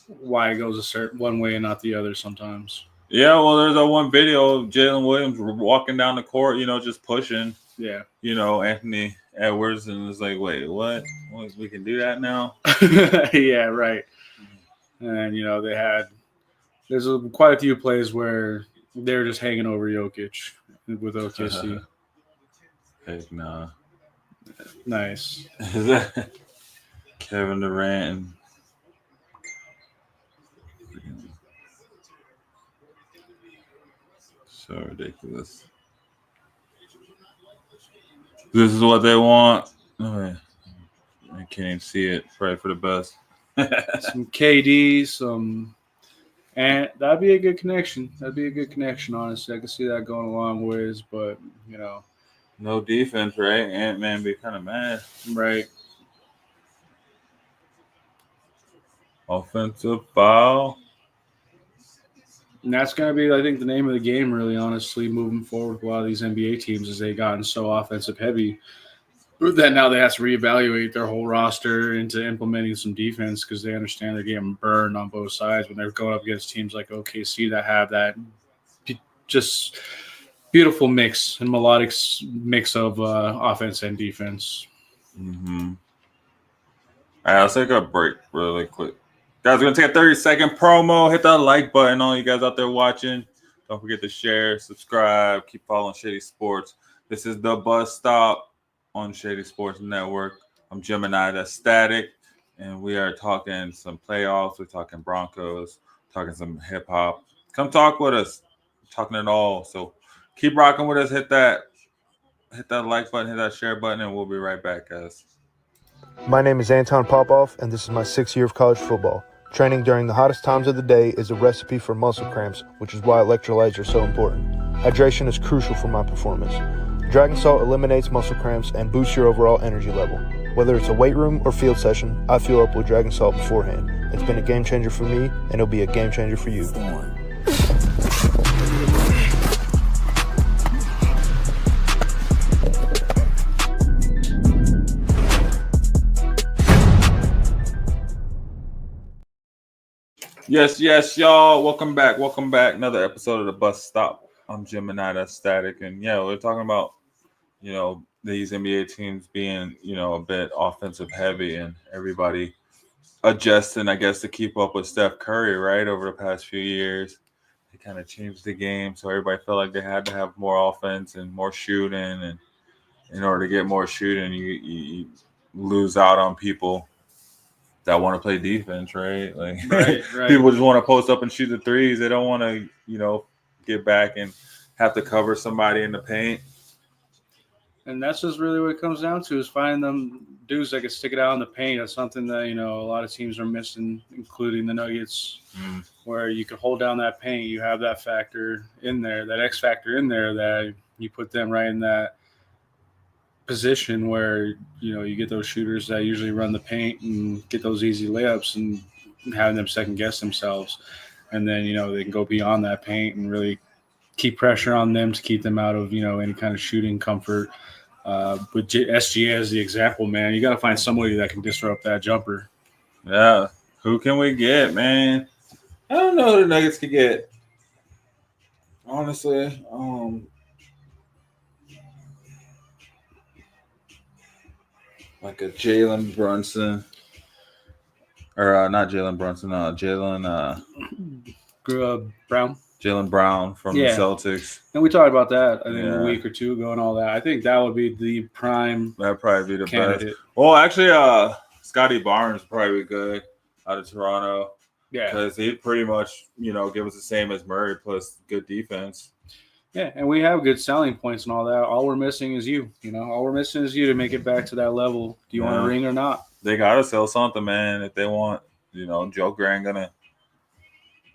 why it goes a certain one way and not the other sometimes. Yeah, well, there's that one video of Jalen Williams walking down the court, just pushing. Yeah. Anthony Edwards, and it's like, wait, what? We can do that now? Yeah, right. And, there's quite a few plays where they're just hanging over Jokic with OKC. Heck nah. Nice. Kevin Durant. So ridiculous. This is what they want. Oh, I can't even see it. Pray for the best. Some KD, and that'd be a good connection. Honestly. I can see that going a long ways, but no defense, right? Ant-Man be kind of mad. Right. Offensive foul. And that's going to be, I think, the name of the game, really, honestly, moving forward with a lot of these NBA teams as they've gotten so offensive heavy that now they have to reevaluate their whole roster into implementing some defense because they understand they're getting burned on both sides when they're going up against teams like OKC that have that just beautiful mix and melodic mix of offense and defense. Mm-hmm. All right, let's take a break really quick. Guys, we're going to take a 30-second promo. Hit that like button, all you guys out there watching. Don't forget to share, subscribe, keep following Shady Sports. This is The Bus Stop on Shady Sports Network. I'm Gemini, that's Statik, and we are talking some playoffs. We're talking Broncos, talking some hip-hop. Come talk with us. We're talking it all. So keep rocking with us. Hit that like button, hit that share button, and we'll be right back, guys. My name is Anton Popoff, and this is my 6th year of college football. Training during the hottest times of the day is a recipe for muscle cramps, which is why electrolytes are so important. Hydration is crucial for my performance. Dragon Salt eliminates muscle cramps and boosts your overall energy level. Whether it's a weight room or field session, I fuel up with Dragon Salt beforehand. It's been a game changer for me, and it'll be a game changer for you. Yes, y'all. Welcome back. Another episode of The Bus Stop. I'm Gemini, that's Statik. And yeah, we're talking about, these NBA teams being, a bit offensive heavy and everybody adjusting, I guess, to keep up with Steph Curry, right? Over the past few years. They kind of changed the game. So everybody felt like they had to have more offense and more shooting. And in order to get more shooting, you lose out on people that want to play defense, right? Like Right. people just want to post up and shoot the threes. They don't want to, get back and have to cover somebody in the paint. And that's just really what it comes down to is finding them dudes that can stick it out in the paint. That's something that, a lot of teams are missing, including the Nuggets, where you can hold down that paint. You have that factor in there, that X factor in there that you put them right in that position where, you get those shooters that usually run the paint and get those easy layups and having them second guess themselves. And then, they can go beyond that paint and really keep pressure on them to keep them out of, any kind of shooting comfort. With SGA as the example, man, you got to find somebody that can disrupt that jumper. Yeah. Who can we get, man? I don't know who the Nuggets could get. Honestly, like a Jalen Brunson. Or not Jalen Brunson, Brown. Jalen Brown from the Celtics. And we talked about that, I think, a week or two ago and all that. I think that would be the prime That'd probably be the candidate. best. Well, actually, Scotty Barnes probably good out of Toronto. Yeah. Because he'd pretty much, give us the same as Murray plus good defense. Yeah, and we have good selling points and all that. All we're missing is you. All we're missing is you to make it back to that level. Do you want a ring or not? They got to sell something, man, if they want. Joker ain't going to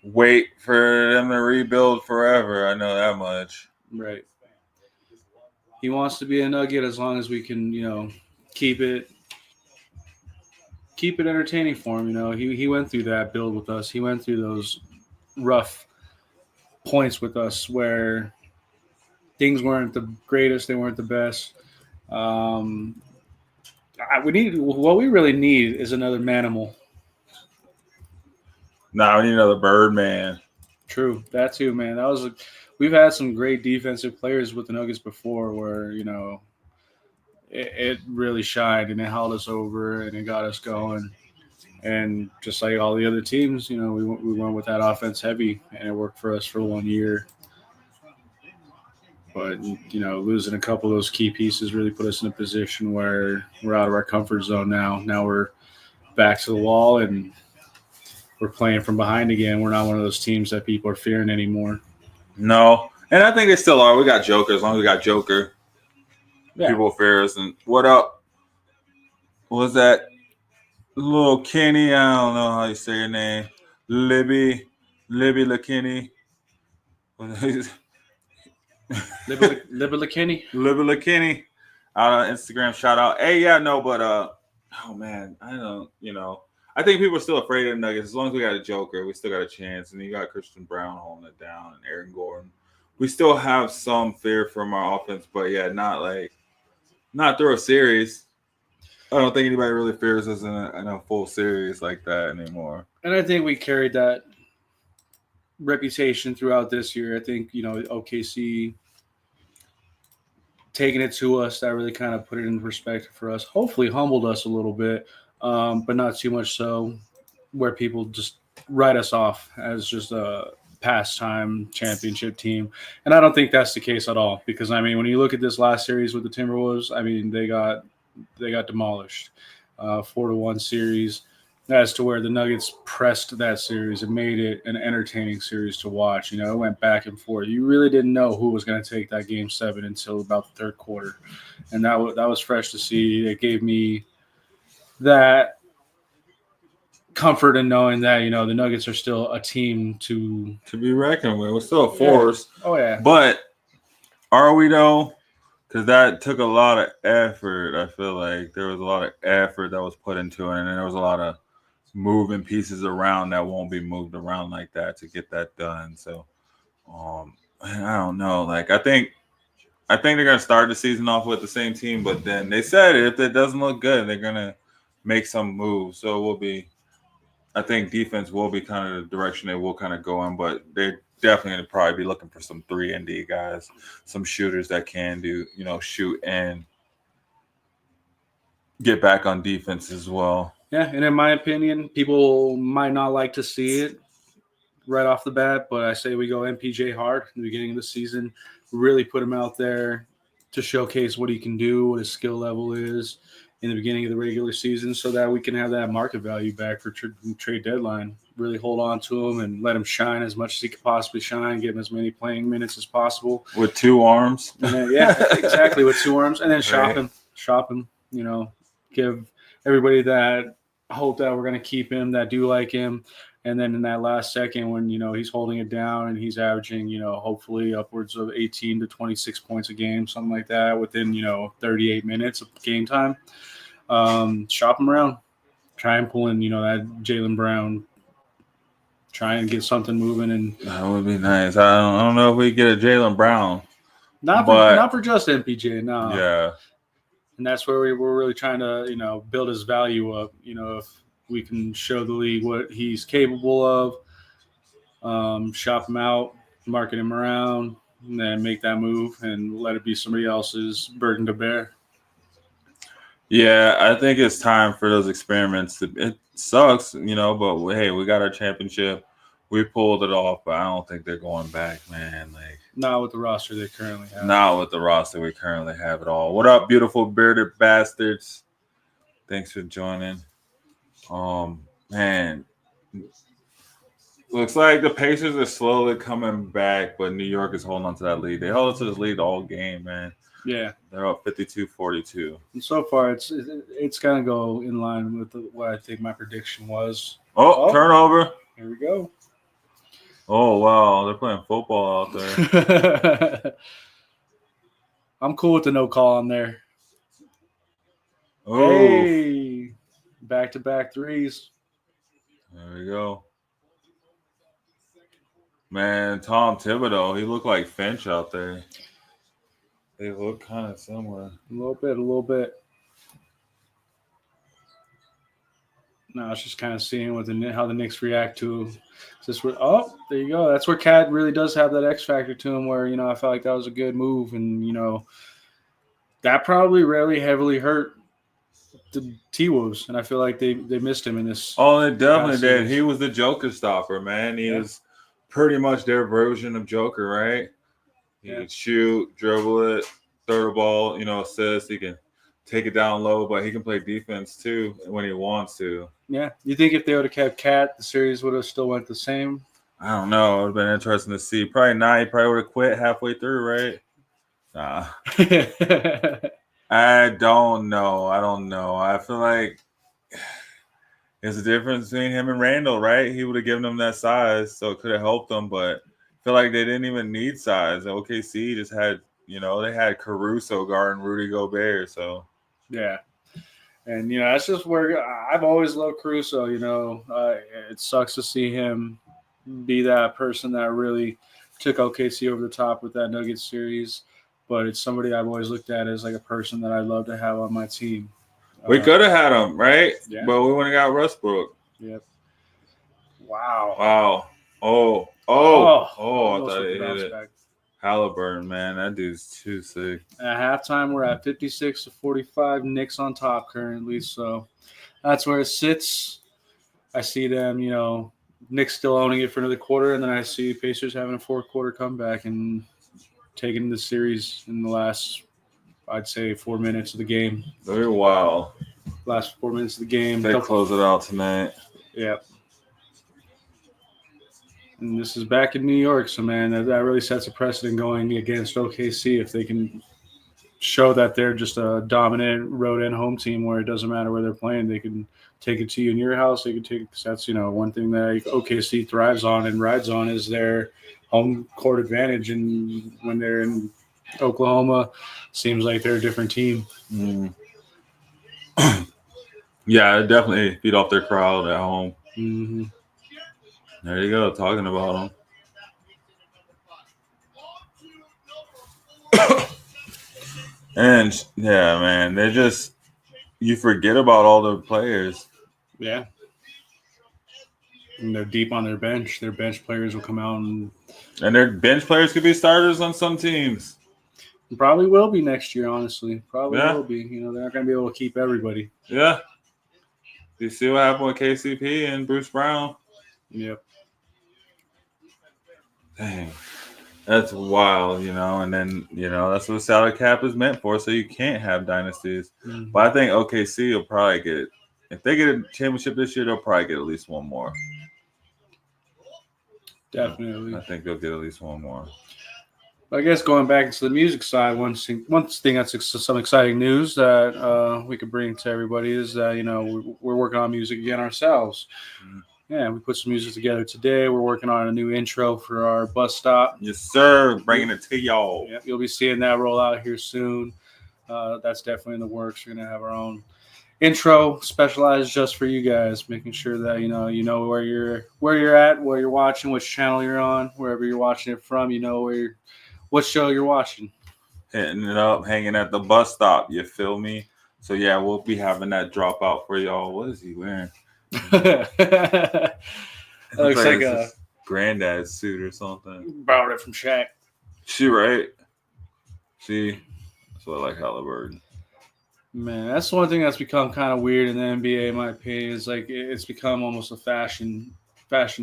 wait for them to rebuild forever. I know that much. Right. He wants to be a Nugget as long as we can, keep it entertaining for him. He went through that build with us. He went through those rough points with us where things weren't the greatest, they weren't the best. What we really need is another Manimal. Nah, we need another Birdman. True, that too, man. We've had some great defensive players with the Nuggets before, where it really shined and it held us over and it got us going. And just like all the other teams, we went with that offense heavy, and it worked for us for 1 year. But losing a couple of those key pieces really put us in a position where we're out of our comfort zone now. Now we're back to the wall and we're playing from behind again. We're not one of those teams that people are fearing anymore. No. And I think they still are. We got Joker. As long as we got Joker, people fear us. And what up? What was that? Little Kenny? I don't know how you say your name. Libby LaKinney. Libby LaKinney. Libby LaKinney. Out on Instagram. Shout out. Hey, yeah, no, but oh man, I don't. I think people are still afraid of the Nuggets. As long as we got a Joker, we still got a chance. And you got Christian Brown holding it down and Aaron Gordon. We still have some fear from our offense, but yeah, not through a series. I don't think anybody really fears us in a full series like that anymore. And I think we carried that reputation throughout this year. I think, OKC taking it to us, that really kind of put it in perspective for us. Hopefully humbled us a little bit, but not too much so where people just write us off as just a pastime championship team. And I don't think that's the case at all, because, when you look at this last series with the Timberwolves, they got demolished. 4-1 series. As to where the Nuggets pressed that series and made it an entertaining series to watch. It went back and forth. You really didn't know who was going to take that Game 7 until about the third quarter. And that was fresh to see. It gave me that comfort in knowing that, the Nuggets are still a team to be reckoned with. We're still a force. Yeah. Oh, yeah. But are we, though? Because that took a lot of effort. I feel like there was a lot of effort that was put into it, and there was a lot of moving pieces around that won't be moved around like that to get that done. So, I don't know. Like, I think they're gonna start the season off with the same team, but then they said if it doesn't look good, they're gonna make some moves. So it will be. I think defense will be kind of the direction they will kind of go in, but they're definitely going to probably be looking for some 3-and-D guys, some shooters that can do, shoot and get back on defense as well. Yeah, and in my opinion, people might not like to see it right off the bat, but I say we go MPJ hard in the beginning of the season, really put him out there to showcase what he can do, what his skill level is, in the beginning of the regular season so that we can have that market value back for trade deadline. Really hold on to him and let him shine as much as he could possibly shine, give him as many playing minutes as possible. With 2 arms. And then, yeah, exactly, with 2 arms. And then shop Right. him, give everybody that hope that we're going to keep him, that do like him. And then in that last second when, he's holding it down and he's averaging, hopefully upwards of 18 to 26 points a game, something like that within, 38 minutes of game time, shop him around. Try and pull in, that Jaylen Brown. Try and get something moving. And that would be nice. I don't know if we get a Jaylen Brown. Not for just MPJ, no. Yeah. And that's where we're really trying to, build his value up. If we can show the league what he's capable of, shop him out, market him around, and then make that move and let it be somebody else's burden to bear. Yeah, I think it's time for those experiments. It sucks, but hey, we got our championship. We pulled it off, but I don't think they're going back, man. Not with the roster they currently have. Not with the roster we currently have at all. What up, beautiful bearded bastards? Thanks for joining. Man, looks like the Pacers are slowly coming back, but New York is holding on to that lead. They held on to this lead all game, man. Yeah, they're up 52-42. And so far, it's gonna go in line with what I think my prediction was. Oh, turnover! Here we go. Oh wow, they're playing football out there. I'm cool with the no call on there. Oh. Hey, back-to-back threes. There we go. Man, Tom Thibodeau, he looked like Finch out there. They look kind of similar. A little bit. No, it's just kind of seeing how the Knicks react to there you go. That's where Cat really does have that X factor to him where, I felt like that was a good move. And, that probably really heavily hurt the T-Wolves. And I feel like they missed him in this. Oh, they definitely did. He was the Joker stopper, man. He was pretty much their version of Joker, right? He could shoot, dribble it, throw the ball, assist. He can take it down low, but he can play defense too when he wants to. Yeah. You think if they would have kept Cat, the series would have still went the same? I don't know. It would have been interesting to see. Probably not. He probably would have quit halfway through, right? Nah. I don't know. I feel like there's a difference between him and Randall, right? He would have given him that size, so it could have helped them, but I feel like they didn't even need size. OKC just had, they had Caruso guarding Rudy Gobert, so. Yeah. And, that's just where I've always loved Caruso, it sucks to see him be that person that really took OKC over the top with that Nuggets series, but it's somebody I've always looked at as like a person that I'd love to have on my team. We could have had him, right? Yeah. But we wouldn't have got Westbrook. Yep. Wow. Oh, I thought it hit it. back. Halliburton, man, that dude's too sick. At halftime, we're at 56-45. Knicks on top currently, so that's where it sits. I see them, Knicks still owning it for another quarter, and then I see Pacers having a fourth-quarter comeback and taking the series in the last, I'd say, 4 minutes of the game. Very wild. Last 4 minutes of the game. They close it out tonight. Yep. And this is back in New York, so, man, that really sets a precedent going against OKC if they can show that they're just a dominant road and home team where it doesn't matter where they're playing. They can take it to you in your house. They can take it. That's, one thing that OKC thrives on and rides on is their home court advantage. And when they're in Oklahoma, seems like they're a different team. Mm. Yeah, definitely feed off their crowd at home. Mm-hmm. There you go, talking about them. And yeah, man, they're just, you forget about all the players. Yeah. And they're deep on their bench. Their bench players will come out and their bench players could be starters on some teams. Probably will be next year, honestly. Probably Yeah. will be. They're not going to be able to keep everybody. Yeah. You see what happened with KCP and Bruce Brown? Yep. Dang. That's wild, and then that's what salary cap is meant for, so you can't have dynasties. Mhm. But I think OKC will probably get it. If they get a championship this year, they'll probably get at least one more. Definitely. I think they'll get at least one more. I guess going back to the music side, one thing that's some exciting news that we could bring to everybody is that we're working on music again ourselves. Mhm. Yeah, we put some music together today. We're working on a new intro for our bus stop. Yes, sir. Bringing it to y'all. Yeah, you'll be seeing that roll out here soon. That's definitely in the works. We're gonna have our own intro specialized just for you guys, making sure that you know where you're at, where you're watching, which channel you're on, wherever you're watching it from. What show you're watching. Hitting it up, hanging at the bus stop. You feel me? So yeah, we'll be having that drop out for y'all. What is he wearing? Looks like a granddad's suit or something. Borrowed it from Shaq. She right? See, that's what I like Halliburton. Man, that's one thing that's become kind of weird in the NBA, in my opinion. Is like it's become almost a fashion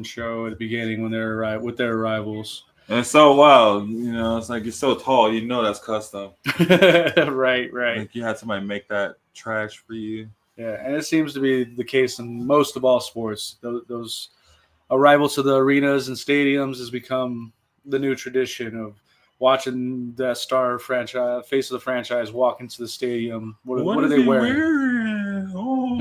show at the beginning when they're with their rivals. And it's so wild, it's like you're so tall, that's custom. Right. Like you had somebody make that trash for you. Yeah, and it seems to be the case in most of all sports. Those arrivals to the arenas and stadiums has become the new tradition of watching that star franchise, face of the franchise, walk into the stadium. What are they wearing? Oh,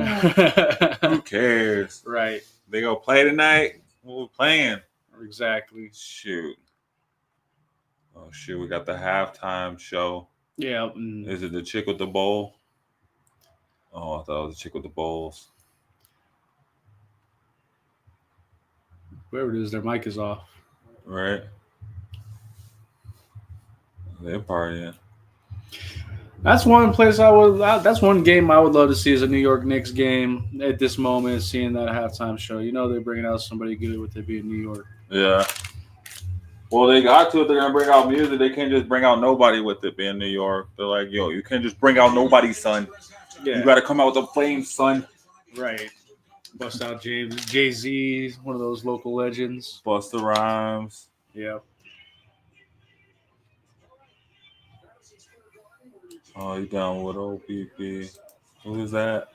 who cares? Right. They go play tonight. We're playing. Exactly. Shoot. Oh, shoot. We got the halftime show. Yeah. Is it the chick with the bowl? Oh, I thought it was the chick with the bowls. Whoever it is, their mic is off. Right. They're partying. That's one game I would love to see is a New York Knicks game at this moment, seeing that halftime show. They're bringing out somebody good with it being New York. Yeah. Well, they got to if they're going to bring out music. They can't just bring out nobody with it being New York. They're like, yo, you can't just bring out nobody, son. Yeah. You got to come out with the flames, son. Right. Bust out Jay-Z, one of those local legends. Busta Rhymes. Yeah. Oh, you down with OPP. Who is that?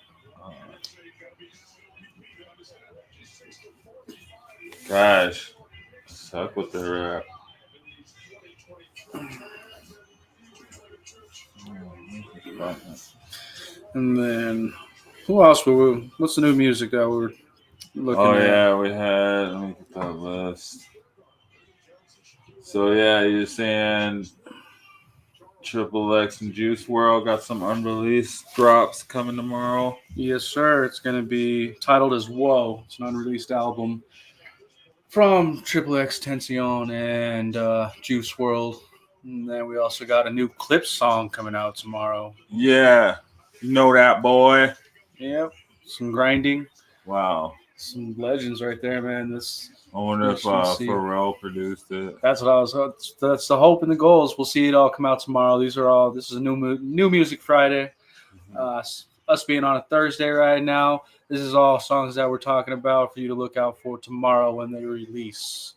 Gosh. Suck with the rap. And then, who else what's the new music that we're looking at? Oh, yeah, we had, let me get that list. So, yeah, you're saying XXX and Juice WRLD got some unreleased drops coming tomorrow. Yes, sir. It's going to be titled as Whoa. It's an unreleased album from XXXTentacion and Juice WRLD. And then we also got a new Clip song coming out tomorrow. Yeah. You know that, boy. Yep. Some grinding. Wow. Some legends right there, man. I wonder if Pharrell produced it. That's the hope and the goals. We'll see it all come out tomorrow. This is a new Music Friday. Us being on a Thursday right now, this is all songs that we're talking about for you to look out for tomorrow when they release.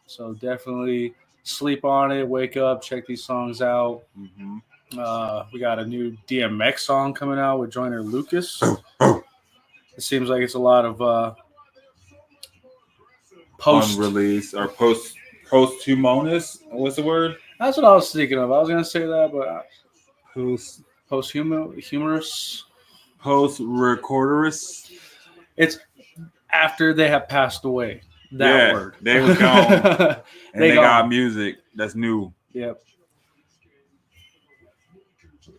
So definitely sleep on it, wake up, check these songs out. Mm-hmm. We got a new DMX song coming out with Joyner Lucas. It seems like it's a lot of unreleased or posthumous. What's the word? That's what I was thinking of. I was gonna say that, but posthumous, post-recorderous. It's after they have passed away. That word. They was gone, and they got music that's new. Yep.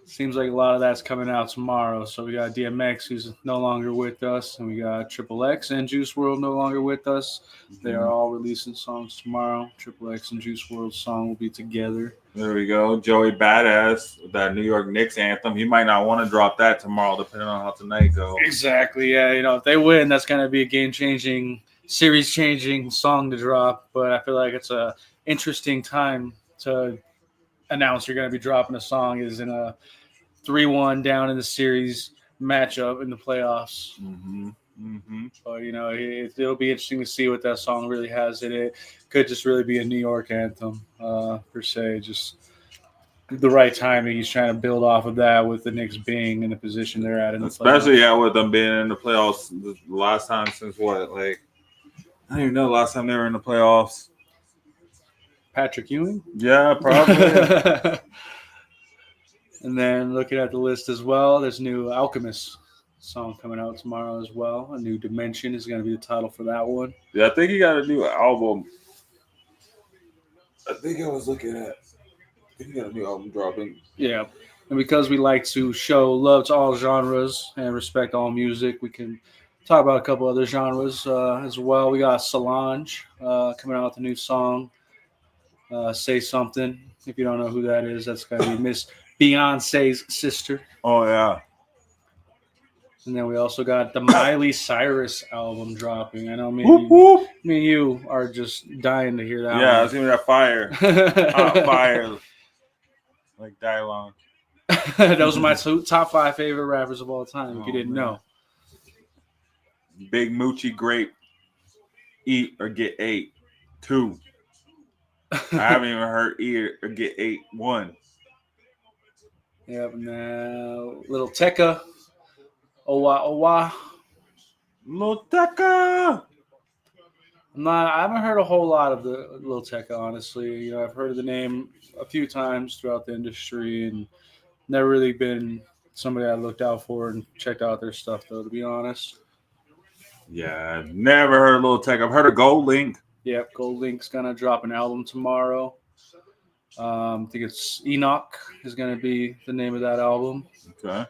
Seems like a lot of that's coming out tomorrow. So we got DMX, who's no longer with us, and we got XXX and Juice WRLD no longer with us. They are all releasing songs tomorrow. XXX and Juice WRLD's song will be together. There we go. Joey Badass with that New York Knicks anthem. He might not want to drop that tomorrow, depending on how tonight goes. Exactly. Yeah. If they win, that's going to be a game-changing, series-changing song to drop. But I feel like it's a interesting time to announce you're going to be dropping a song is in a 3-1 down in the series matchup in the playoffs. Mm-hmm. Mm-hmm. So, you know, it'll be interesting to see what that song really has in it. Could just really be a New York anthem, per se. Just the right timing. He's trying to build off of that with the Knicks being in the position they're at in the Especially, playoffs. with them being in the playoffs the last time since what? Like, I don't even know the last time they were in the playoffs. Patrick Ewing? Yeah, probably. And then looking at the list as well, there's a new Alchemist song coming out tomorrow as well. A New Dimension is going to be the title for that one. Yeah, I think he got a new album. I think I was looking at. I think he got a new album dropping. Yeah. And because we like to show love to all genres and respect all music, we can talk about a couple other genres as well. We got Solange coming out with a new song, Say Something. If you don't know who that is, that's going to be Miss Beyonce's sister. Oh, yeah. And then we also got the Miley Cyrus album dropping. I know me and you are just dying to hear that. Yeah, one. it's going to be that fire. Hot fire. Like Dylon. Those are my top 5 favorite rappers of all time, if you didn't know. Big Moochie Grape. Eat or get 8. 2. I haven't even heard eat or get 8. 1. Yep, now Little Tekka. Owa Owa. Lil Tecca. I haven't heard a whole lot of the Lil Tekka, honestly. You know, I've heard of the name a few times throughout the industry and never really been somebody I looked out for and checked out their stuff, though, to be honest. Yeah, I've never heard of Lil Tecca. I've heard of Gold Link. Yep, Gold Link's going to drop an album tomorrow. I think it's Enoch is going to be the name of that album. Okay.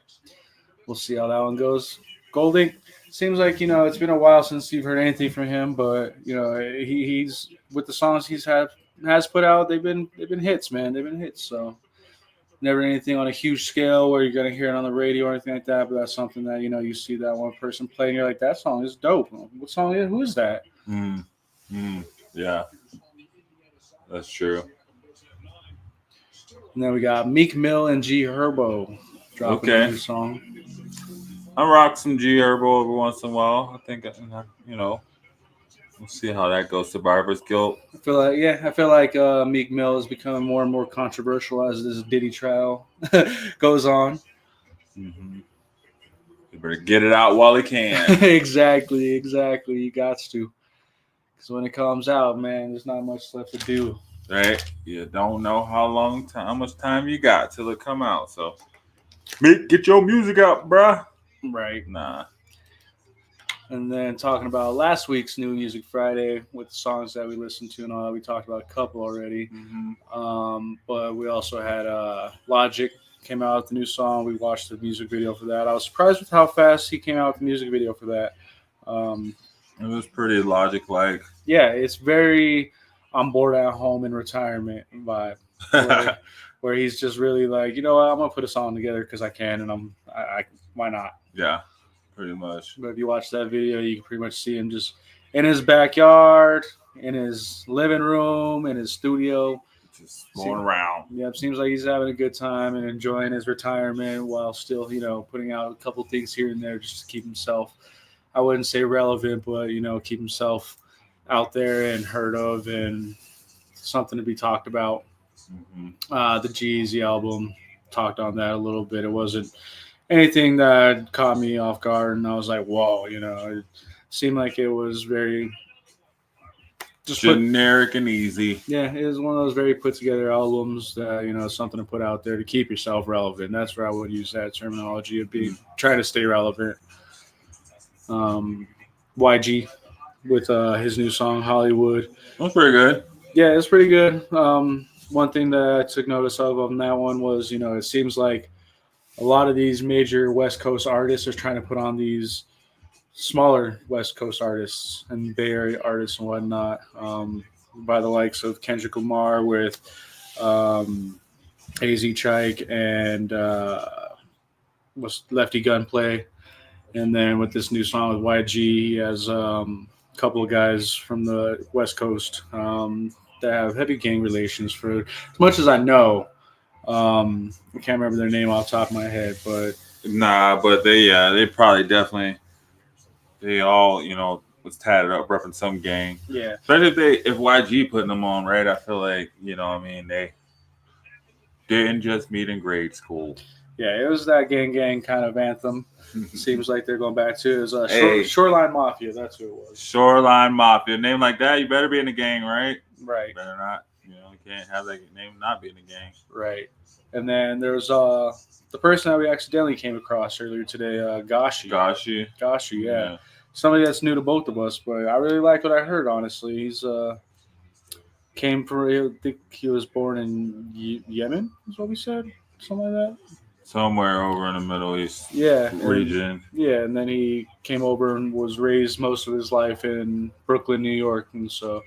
We'll see how that one goes. Gold Link seems like, you know, it's been a while since you've heard anything from him, but, you know, he's with the songs has put out, they've been hits, man. They've been hits, so never anything on a huge scale where you're going to hear it on the radio or anything like that, but that's something that, you know, you see that one person play and you're like, that song is dope. What song is, who is that? Yeah, that's true. And then we got Meek Mill and G Herbo dropping a new song. I rock some G Herbo every once in a while. I think, you know, we'll see how that goes. Survivor's Guilt. I feel like Meek Mill is becoming more and more controversial as this Diddy trial goes on. Mm-hmm. You better get it out while he can. Exactly. You got to. Because when it comes out, man, there's not much left to do. Right? You don't know how much time you got till it come out. So, Meek, get your music out, bruh. Right. Nah. And then talking about last week's New Music Friday with the songs that we listened to and all that, we talked about a couple already. Mm-hmm. But we also had Logic came out with the new song. We watched the music video for that. I was surprised with how fast he came out with the music video for that. It was pretty Logic-like. Yeah, it's very I'm bored at home in retirement vibe. Where he's just really like, you know what, I'm going to put a song together because I can, and I why not? Yeah, pretty much. But if you watch that video, you can pretty much see him just in his backyard, in his living room, in his studio. Just going around. Yeah, it seems like he's having a good time and enjoying his retirement while still, you know, putting out a couple things here and there just to keep himself, I wouldn't say relevant, but, you know, keep himself out there and heard of and something to be talked about. Mm-hmm. The G-Eazy album talked on that a little bit. It wasn't anything that caught me off guard, and I was like, whoa, you know, it seemed like it was very just generic and easy. Yeah, it was one of those very put together albums that, you know, something to put out there to keep yourself relevant. That's where I would use that terminology of being trying to stay relevant. YG with his new song Hollywood. That's pretty good. Yeah, it's pretty good. One thing that I took notice of on that one was, you know, it seems like a lot of these major West Coast artists are trying to put on these smaller West Coast artists and Bay Area artists and whatnot, by the likes of Kendrick Lamar with AZ Chike and was Lefty Gunplay. And then with this new song with YG, he has a couple of guys from the West Coast that have heavy gang relations. For as much as I know, I can't remember their name off the top of my head, but but they probably definitely they all, you know, was tatted up, repping some gang. Yeah. Especially if YG putting them on, right? I feel like, you know, what I mean, they didn't just meet in grade school. Yeah, it was that gang kind of anthem. Seems like they're going back to it. It was Hey. Shoreline Mafia. That's who it was. Shoreline Mafia, name like that, you better be in the gang, right? Right. You better not. You know, you can't have that name not be in the gang. Right. And then there's the person that we accidentally came across earlier today, GASHI. GASHI, yeah. Somebody that's new to both of us, but I really like what I heard, honestly. He's came from, I think he was born in Yemen, is what we said? Something like that? Somewhere over in the Middle East region. And then he came over and was raised most of his life in Brooklyn, New York. And so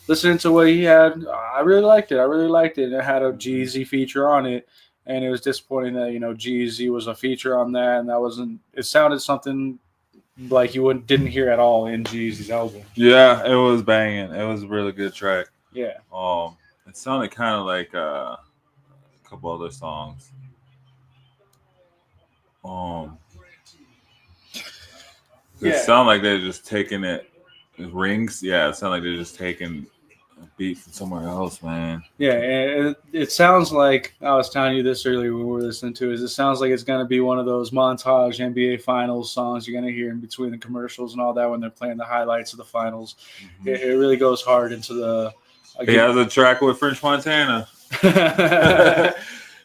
listening to what he had, I really liked it. And it had a G-Eazy feature on it. And it was disappointing that, you know, G-Eazy was a feature on that. And that wasn't – it sounded something like you didn't hear at all in G-Eazy's album. Yeah, it was banging. It was a really good track. Yeah. It sounded kind of like a couple other songs. It sounded like they're just taking it rings. Yeah, it sounded like they're just taking a beat from somewhere else, man. Yeah, and it sounds like I was telling you this earlier when we were listening to it. It sounds like it's going to be one of those montage NBA Finals songs you're going to hear in between the commercials and all that when they're playing the highlights of the finals. Mm-hmm. It really goes hard into the. He has a track with French Montana.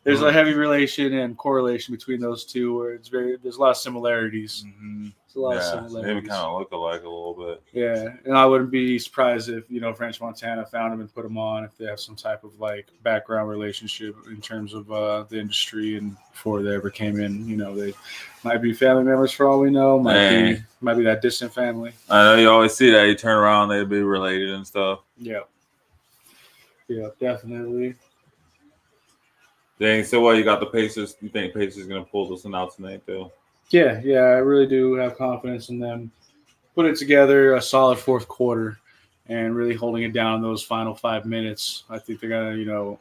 There's a heavy relation and correlation between those two, where there's a lot of similarities. Mm-hmm. There's a lot of similarities. They kind of look alike a little bit. Yeah, and I wouldn't be surprised if, you know, French Montana found him and put him on if they have some type of like background relationship in terms of the industry, and before they ever came in, you know, they might be family members for all we know. Might be that distant family. I know you always see that. You turn around, they'd be related and stuff. Yeah. Yeah, definitely. Dang, so what, you got the Pacers? You think Pacers going to pull this one out tonight, though? Yeah, I really do have confidence in them putting together a solid fourth quarter and really holding it down in those final 5 minutes. I think they're going to, you know,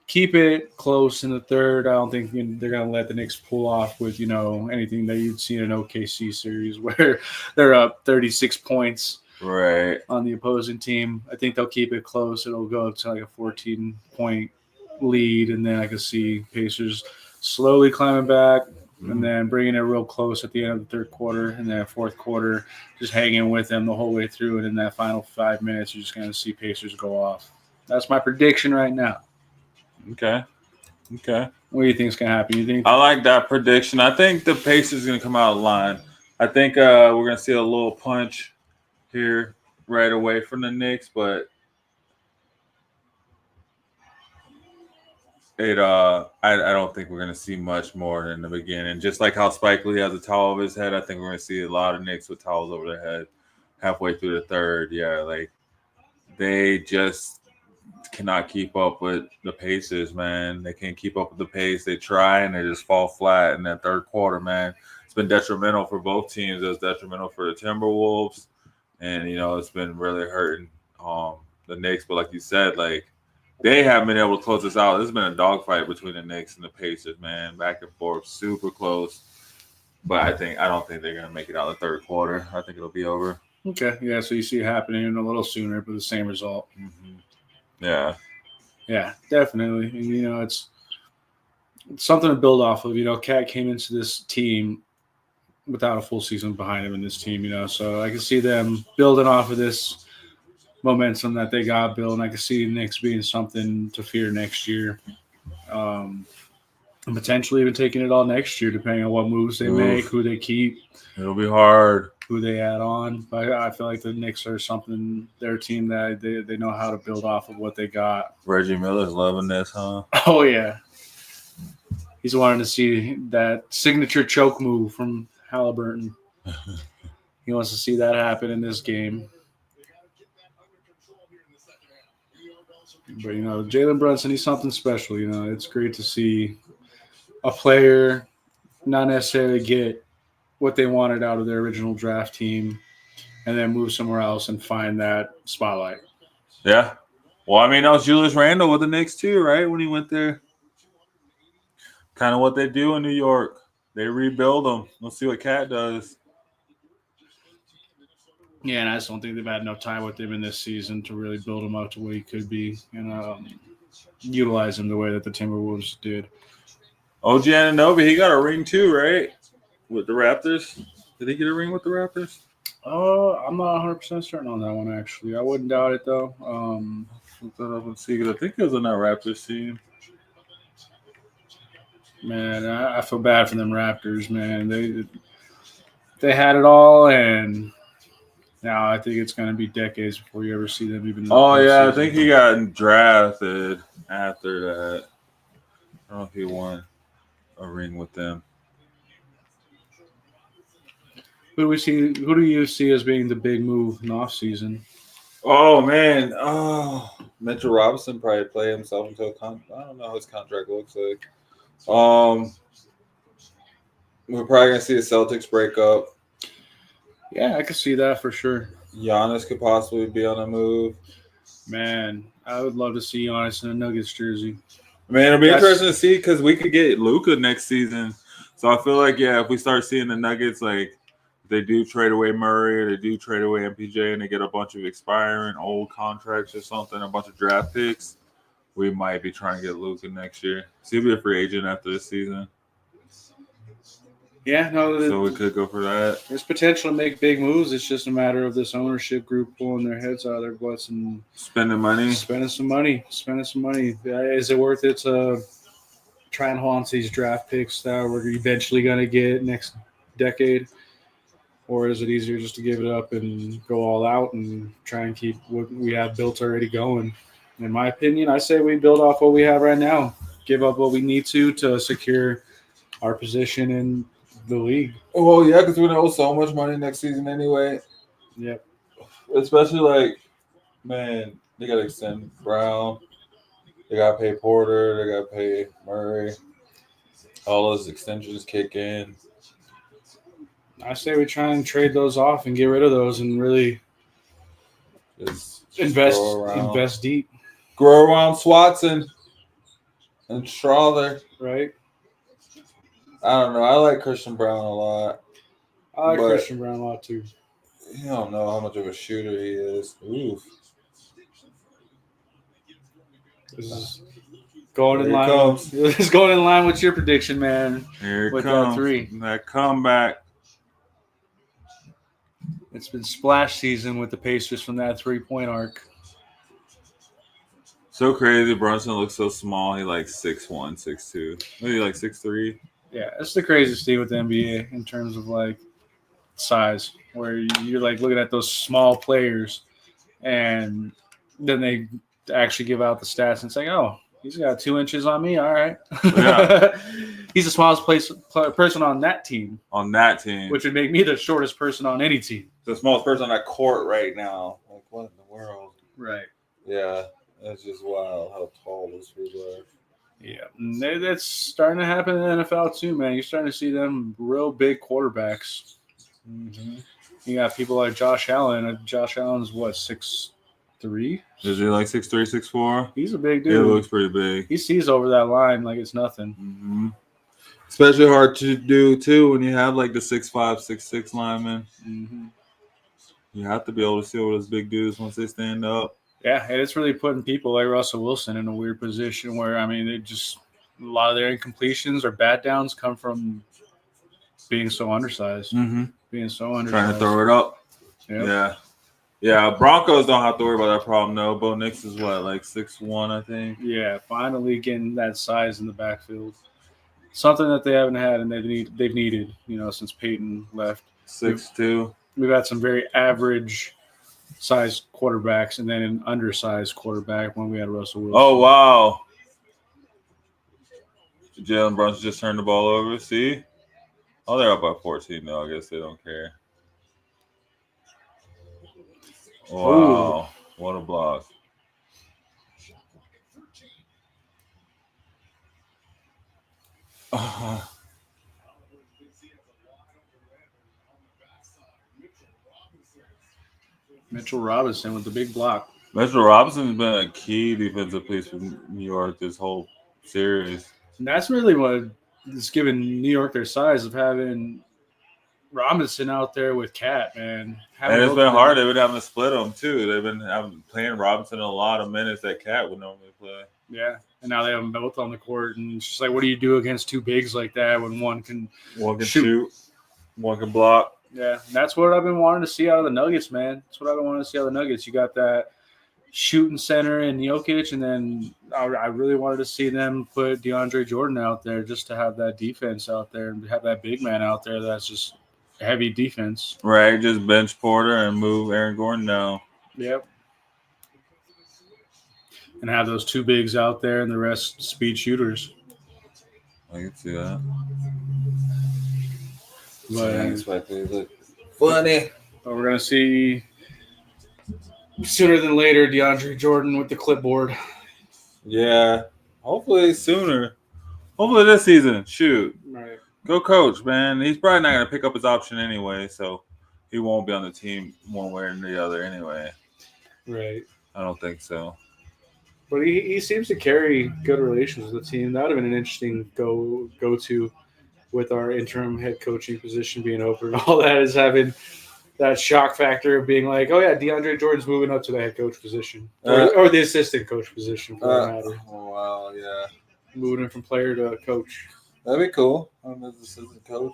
keep it close in the third. I don't think they're going to let the Knicks pull off with, you know, anything that you'd see in an OKC series where they're up 36 points. Right. On the opposing team. I think they'll keep it close. It'll go up to like a 14-point lead, and then I can see Pacers slowly climbing back and then bringing it real close at the end of the third quarter, and then fourth quarter just hanging with them the whole way through. And in that final 5 minutes, you're just going to see Pacers go off. That's my prediction right now. Okay. What do you think is going to happen? I like that prediction. I think the Pacers going to come out of line. I think we're going to see a little punch here right away from the Knicks, but I don't think we're going to see much more in the beginning. Just like how Spike Lee has a towel over his head, I think we're going to see a lot of Knicks with towels over their head halfway through the third. Yeah, like they just cannot keep up with the Pacers, man. They can't keep up with the pace. They try, and they just fall flat in that third quarter, man. It's been detrimental for both teams. It was detrimental for the Timberwolves. And, you know, it's been really hurting the Knicks. But like you said, like, they haven't been able to close this out. This has been a dogfight between the Knicks and the Pacers, man. Back and forth, super close. But I don't think they're going to make it out the third quarter. I think it'll be over. Okay. Yeah, so you see it happening a little sooner, but the same result. Mm-hmm. Yeah. Yeah, definitely. And, you know, it's something to build off of. You know, Cat came into this team without a full season behind him in this team, you know. So I can see them building off of this momentum that they got built, and I can see the Knicks being something to fear next year. And potentially even taking it all next year, depending on what moves they make, who they keep. It'll be hard. Who they add on. But I feel like the Knicks are something, their team that they know how to build off of what they got. Reggie Miller's loving this, huh? Oh, yeah. He's wanting to see that signature choke move from Halliburton. He wants to see that happen in this game. But, you know, Jalen Brunson, he's something special. You know, it's great to see a player not necessarily get what they wanted out of their original draft team and then move somewhere else and find that spotlight. Yeah. Well, I mean, that was Julius Randle with the Knicks too, right? When he went there. Kind of what they do in New York. They rebuild them. Let's see what Cat does. Yeah, and I just don't think they've had enough time with him in this season to really build him up to where he could be and utilize him the way that the Timberwolves did. OG Anunoby, he got a ring too, right? With the Raptors. Did he get a ring with the Raptors? I'm not 100% certain on that one, actually. I wouldn't doubt it, though. Look that up and see, because I think he was on that Raptors team. Man, I feel bad for them Raptors, man. They had it all, and now I think it's going to be decades before you ever see them even. Oh, yeah, I think he got drafted after that. I don't know if he won a ring with them. Who do you see as being the big move in the offseason? Oh, man. Mitchell Robinson probably play himself into a contract. I don't know how his contract looks like. We're probably going to see the Celtics break up. Yeah, I could see that for sure. Giannis could possibly be on a move. Man, I would love to see Giannis in a Nuggets jersey. Man, it'll be interesting to see because we could get Luka next season. So I feel like, yeah, if we start seeing the Nuggets, like, they do trade away Murray or they do trade away MPJ and they get a bunch of expiring old contracts or something, a bunch of draft picks, we might be trying to get Luka next year. So he'll be a free agent after this season. Yeah, no. So we could go for that. There's potential to make big moves. It's just a matter of this ownership group pulling their heads out of their butts and spending money. Spending some money. Is it worth it to try and hold on to these draft picks that we're eventually going to get next decade? Or is it easier just to give it up and go all out and try and keep what we have built already going? In my opinion, I say we build off what we have right now. Give up what we need to secure our position in the league. Well, yeah, because we're going to owe so much money next season anyway. Yep. Especially, like, man, they got to extend Brown. They got to pay Porter. They got to pay Murray. All those extensions kick in. I say we try and trade those off and get rid of those and really just invest deep. Grow around Swatson and Schroeder. Right. I don't know. I like Christian Brown a lot. I like Christian Brown a lot too. You don't know how much of a shooter he is. Oof. This is going in line. This is going in line with your prediction, man. Here it with comes. That three. That comeback. It's been splash season with the Pacers from that 3-point arc. So crazy. Brunson looks so small. He like 6'1", 6'2". Maybe like 6'3". Yeah, that's the craziest thing with the NBA in terms of like size, where you're like looking at those small players and then they actually give out the stats and say, oh, he's got 2 inches on me. All right. Yeah. He's the smallest person on that team. On that team. Which would make me the shortest person on any team. The smallest person on that court right now. Like, what in the world? Right. Yeah. That's just wild how tall those people are. Yeah. And that's starting to happen in the NFL too, man. You're starting to see them real big quarterbacks. Mm-hmm. You got people like Josh Allen. Josh Allen's what, 6'3"? Is he like 6'3", 6'4"? He's a big dude. He looks pretty big. He sees over that line like it's nothing. Mm-hmm. Especially hard to do, too, when you have like the 6'5", 6'6" linemen. Mm-hmm. You have to be able to see over those big dudes once they stand up. Yeah, and it's really putting people like Russell Wilson in a weird position where, I mean, a lot of their incompletions or bat downs come from being so undersized. Mm-hmm. Trying to throw it up. Yep. Yeah. Yeah, Broncos don't have to worry about that problem, though. Bo Nix is what, like 6'1", I think? Yeah, finally getting that size in the backfield. Something that they haven't had and they've needed, since Peyton left. 6'2". We've had some very average sized quarterbacks and then an undersized quarterback when we had Russell Wilson. Oh, wow. Jalen Brunson just turned the ball over. See? Oh, they're up by 14, though. I guess they don't care. Wow. Ooh. What a block. Mitchell Robinson with the big block. Mitchell Robinson's been a key defensive piece for New York this whole series. And that's really what is giving New York their size of having Robinson out there with Cat, man. And it's been hard. They've been having to split them too. They've been playing Robinson a lot of minutes that Cat would normally play. Yeah, and now they have them both on the court, and it's just like, what do you do against two bigs like that when one can shoot, one can block? Yeah, and that's what I've been wanting to see out of the Nuggets, man. That's what I've been wanting to see out of the Nuggets. You got that shooting center in Jokic, and then I really wanted to see them put DeAndre Jordan out there just to have that defense out there and have that big man out there that's just heavy defense. Right, just bench Porter and move Aaron Gordon down. Yep. And have those two bigs out there and the rest speed shooters. I can see that. But funny. But we're going to see sooner than later DeAndre Jordan with the clipboard. Yeah, hopefully sooner. Hopefully this season. Shoot. Right. Go coach, man. He's probably not going to pick up his option anyway, so he won't be on the team one way or the other anyway. Right. I don't think so. But he seems to carry good relations with the team. That would have been an interesting go-to with our interim head coaching position being open. And all that is having that shock factor of being like, oh, yeah, DeAndre Jordan's moving up to the head coach position. Or the assistant coach position, for that matter. Oh, wow, yeah. Moving from player to coach. That'd be cool. I'm an assistant coach.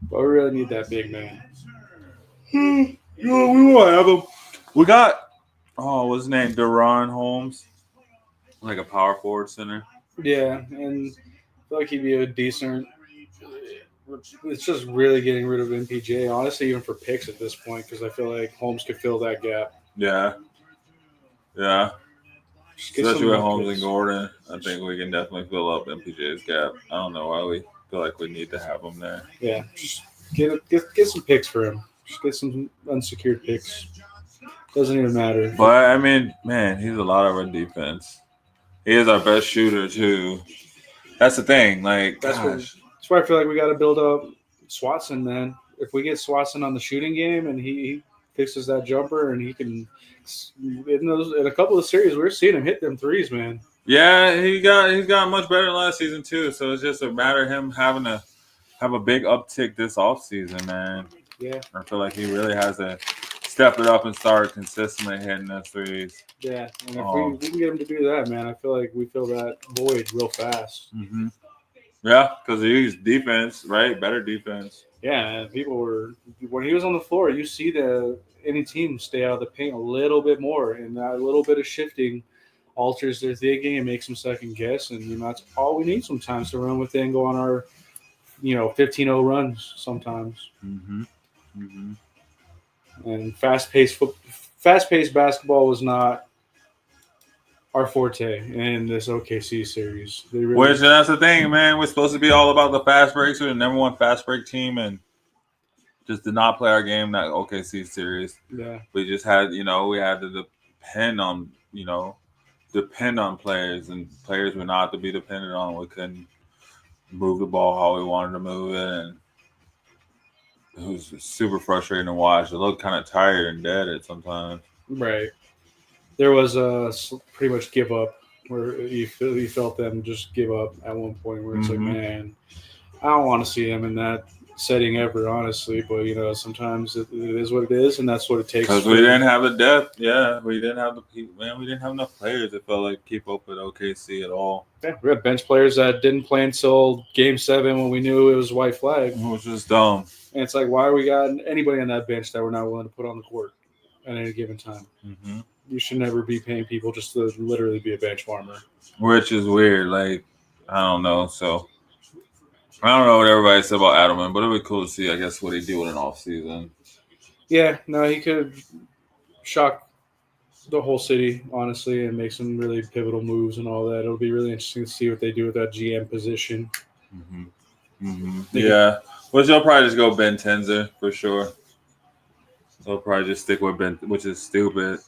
But we really need that big man. We won't have him. We got, what's his name? Deron Holmes. Like a power forward center. Yeah, and I feel like he'd be a decent. It's just really getting rid of MPJ, honestly, even for picks at this point, because I feel like Holmes could fill that gap. Yeah. Yeah. Especially with Holmes and Gordon, I think we can definitely fill up MPJ's gap. I don't know why we feel like we need to have him there. Yeah, just get some picks for him. Just get some unsecured picks. Doesn't even matter. But, I mean, man, he's a lot of our defense. He is our best shooter, too. That's the thing. Like, that's why I feel like we got to build up Swatson, man. If we get Swatson on the shooting game and he fixes that jumper and he can – in a couple of series, we're seeing him hit them threes, man. Yeah, he's got much better than last season, too. So it's just a matter of him having to have a big uptick this offseason, man. Yeah. I feel like he really has to step it up and start consistently hitting those threes. Yeah, and if we can get him to do that, man, I feel like we fill that void real fast. Mm-hmm. Yeah, because he used defense, right? Better defense. Yeah, people were – when he was on the floor, you see any team stay out of the paint a little bit more, and that little bit of shifting alters their thinking and makes them second guess, and that's all we need sometimes to run with it and go on our 15-0 runs sometimes. Mm-hmm. Mm-hmm. And fast-paced basketball was not our forte in this OKC series. Which that's the thing, man. We're supposed to be all about the fast breaks. We're the number one fast break team, and just did not play our game that OKC series. Yeah, we just had, we had to depend on players, and players were not to be dependent on. We couldn't move the ball how we wanted to move it, and it was super frustrating to watch. It looked kind of tired and dead at sometimes. Right. There was a pretty much give up where you felt them just give up at one point where it's like, man, I don't want to see them in that setting ever, honestly. But, sometimes it is what it is, and that's what it takes. Because we didn't have the depth. Yeah, we didn't have we didn't have enough players that felt like keep up with OKC at all. Yeah, we had bench players that didn't play until Game 7 when we knew it was white flag. Which was dumb. And it's like, why we got anybody on that bench that we're not willing to put on the court at any given time? Mm-hmm. You should never be paying people just to literally be a bench warmer. Which is weird. Like, I don't know. So, I don't know what everybody said about Adelman, but it would be cool to see, I guess, what he do in an off season. Yeah, no, he could shock the whole city, honestly, and make some really pivotal moves and all that. It'll be really interesting to see what they do with that GM position. Mm-hmm. Mm-hmm. Yeah. Which they'll probably just go Ben Tenzer for sure. They'll probably just stick with Ben, which is stupid.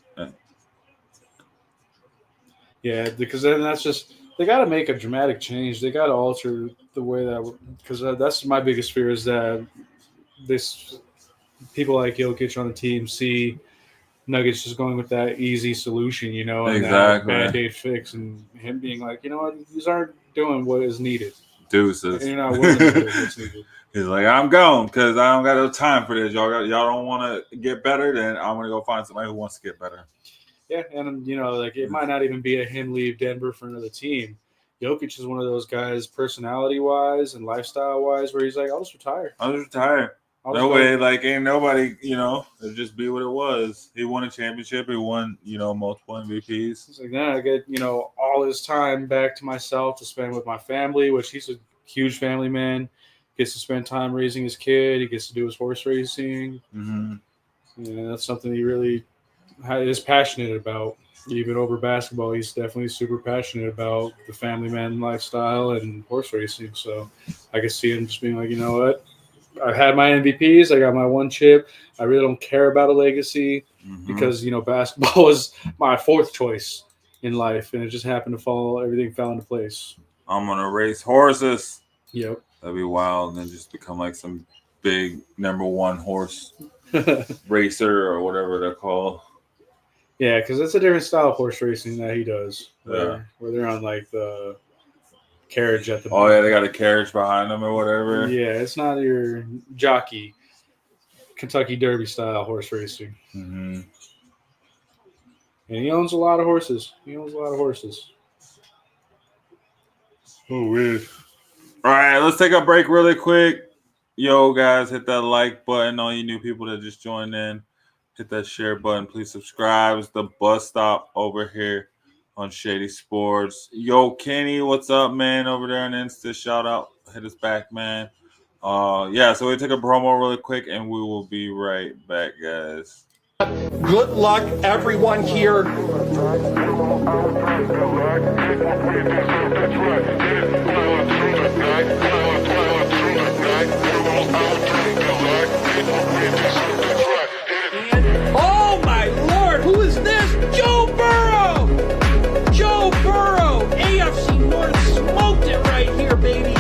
Yeah, because then that's just they got to make a dramatic change. They got to alter the way that because that's my biggest fear is that this people like Jokic on the team see Nuggets just going with that easy solution, and exactly. that Band-Aid fix, and him being like, these aren't doing what is needed. Deuces. And you're not willing to do it. He's like, I'm gone because I don't got no time for this. Y'all don't want to get better, then I'm gonna go find somebody who wants to get better. Yeah, and like it might not even be a him leave Denver for another team. Jokic is one of those guys, personality-wise and lifestyle-wise, where he's like, I'll just retire. That way, like, ain't nobody, it'll just be what it was. He won a championship. He won, multiple MVPs. He's like, nah, I get, all his time back to myself to spend with my family, which he's a huge family man. Gets to spend time raising his kid. He gets to do his horse racing. Mm-hmm. Yeah, that's something he really is passionate about. Even over basketball, he's definitely super passionate about the family man lifestyle and horse racing. So I can see him just being like, you know what? I've had my MVPs. I got my one chip. I really don't care about a legacy because, basketball was my fourth choice in life. And it just happened to everything fell into place. I'm going to race horses. Yep. That'd be wild. And then just become like some big number one horse racer or whatever they're called. Yeah, because it's a different style of horse racing that he does. Yeah. Where they're on like the carriage at the Oh, yeah, they got a carriage behind them or whatever. Yeah, it's not your jockey, Kentucky Derby style horse racing. Mm-hmm. And he owns a lot of horses. Oh, weird. All right, let's take a break really quick. Yo, guys, hit that like button. All you new people that just joined in, hit that share button. Please subscribe. It's the bus stop over here on Shady Sports. Yo, Kenny, what's up, man? Over there on Insta, shout out. Hit us back, man. So we take a promo really quick, and we will be right back, guys. Good luck, everyone here. Oh my Lord, who is this? Joe Burrow! Joe Burrow! AFC North smoked it right here, baby.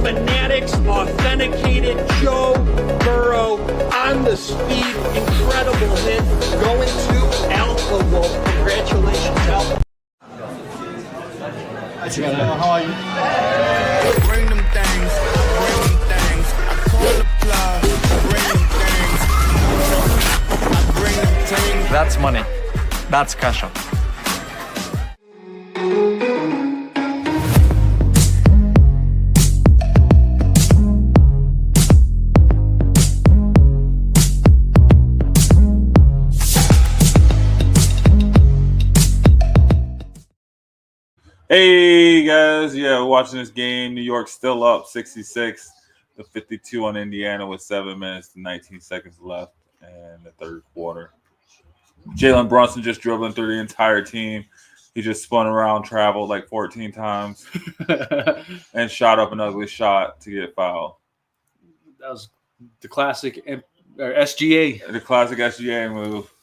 Fanatics, authenticated Joe Burrow on the speed, incredible hit, going to Alpha Wolf. Congratulations, Alpha. How are you? Bring them things, I call the plug, bring them things. That's money. That's cash up. Hey, guys. Yeah, we're watching this game. New York still up 66-52 on Indiana with 7 minutes and 19 seconds left in the third quarter. Jalen Brunson just dribbling through the entire team. He just spun around, traveled like 14 times, and shot up an ugly shot to get fouled. That was the classic SGA. The classic SGA move.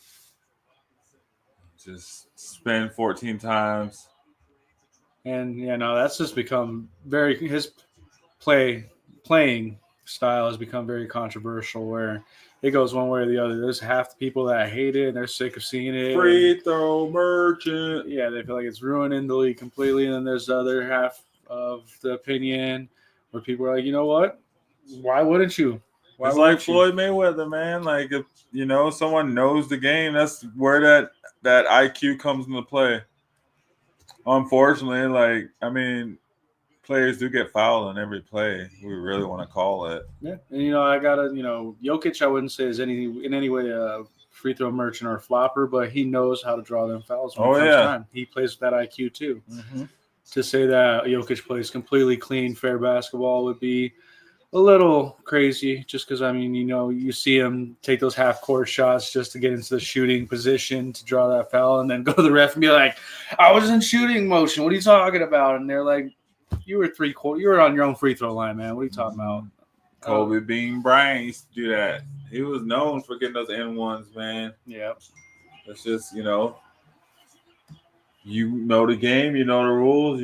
Just spin 14 times. And that's just become his playing style has become very controversial where it goes one way or the other. There's half the people that hate it and they're sick of seeing it. Free throw merchant. Yeah, they feel like it's ruining the league completely. And then there's the other half of the opinion where people are like, you know what? Why wouldn't you? It's like Floyd Mayweather, man. Like, if someone knows the game, that's where that IQ comes into play. Unfortunately, players do get fouled on every play. We really want to call it. Yeah, and Jokic, I wouldn't say is in any way a free throw merchant or a flopper, but he knows how to draw them fouls. Time. He plays with that IQ too. Mm-hmm. To say that Jokic plays completely clean, fair basketball would be a little crazy. Just because you see him take those half court shots just to get into the shooting position to draw that foul, and then go to the ref and be like, "I was in shooting motion. What are you talking about?" And they're like, You were on your own free throw line, man. What are you talking about? Kobe Bean Bryant used to do that. He was known for getting those N1s, man. Yeah. It's just, you know the game, you know the rules,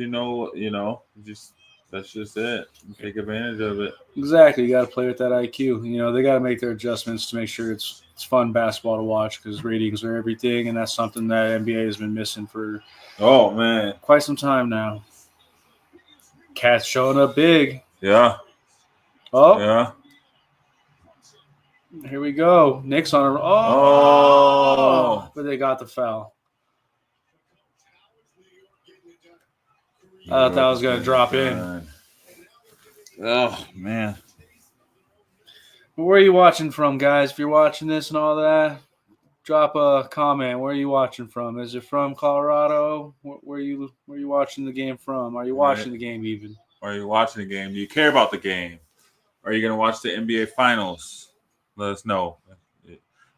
that's just it. You take advantage of it. Exactly. You got to play with that IQ. They got to make their adjustments to make sure it's fun basketball to watch because ratings are everything, and that's something that NBA has been missing for quite some time now. Cat's showing up big. Yeah. Oh, Yeah. here we go. Knicks on a Oh. but they got the foul. I thought that was going to drop in. Oh, man. Where are you watching from, guys? If you're watching this and all that, drop a comment. Where are you watching from? Is it from Colorado? Where are you watching the game from? Are you watching the game even? Are you watching the game? Do you care about the game? Are you going to watch the NBA Finals? Let us know.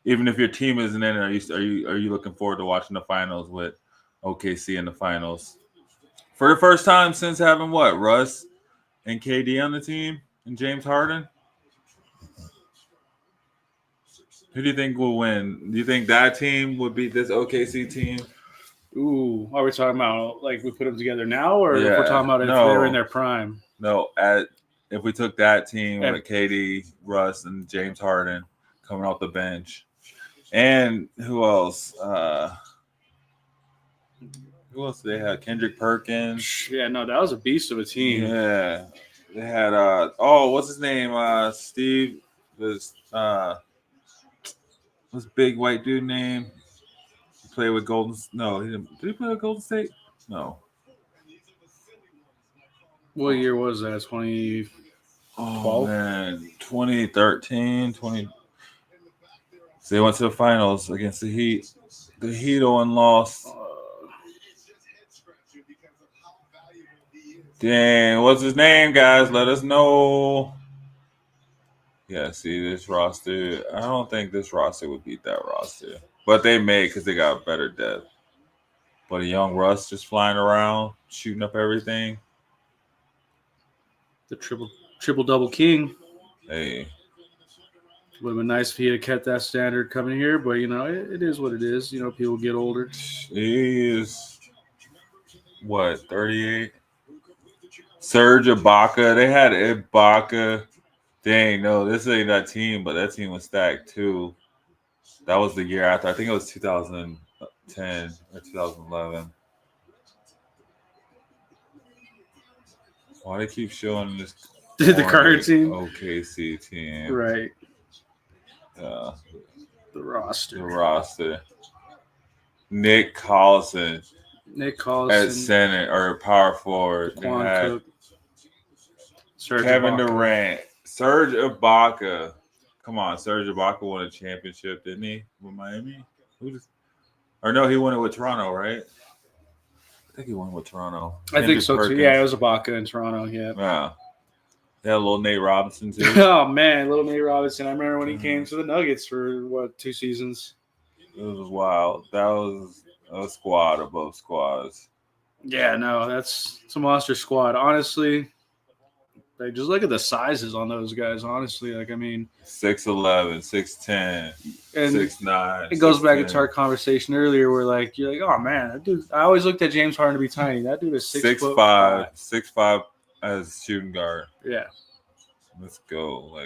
Even if your team isn't in it, are you looking forward to watching the finals with OKC in the finals? For the first time since having what? Russ and KD on the team and James Harden? Who do you think will win? Do you think that team would beat this OKC team? Ooh, are we talking about like we put them together now, or if we're talking about if they're in their prime? No, if we took that team with KD, Russ, and James Harden coming off the bench, and who else? Who else did they have? Kendrick Perkins. Yeah, no, that was a beast of a team. Yeah, they had what's his name? Steve. What's big white dude name? He played with Golden. No, he didn't. Did he play with Golden State? No. What year was that? 2012? Oh man, 2013, 20. So they went to the finals against the Heat. The Heat won, lost. Dang, what's his name, guys? Let us know. Yeah, see this roster. I don't think this roster would beat that roster, but they may because they got better depth. But a young Russ just flying around, shooting up everything. The triple double king. Hey, would have been nice if he had kept that standard coming here, but it is what it is. People get older. He is what, 38? Serge Ibaka. They had Ibaka. Dang, no, this ain't that team, but that team was stacked too. That was the year after. I think it was 2010 or 2011. Why they keep showing this? The current team? OKC team. Right. The roster. Nick Collison. At center or power forward. Cook. Kevin Ibaka. Durant. Serge Ibaka. Come on, Serge Ibaka won a championship, didn't he? With Miami? Or no, he won it with Toronto, right? I think he won with Toronto. I think so too. Yeah, it was Ibaka in Toronto. Yeah. Yeah. They had little Nate Robinson too. Oh man, little Nate Robinson. I remember when he came to the Nuggets for 2 seasons. It was wild. That was a squad above squads. Yeah, no, it's a monster squad. Honestly, like just look at the sizes on those guys. Honestly, 6'11", 6'10", and 6'9". It goes back into our conversation earlier where you're like, oh man, that dude. I always looked at James Harden to be tiny. That dude is 6'5", 6'5" as shooting guard. Yeah. Let's go.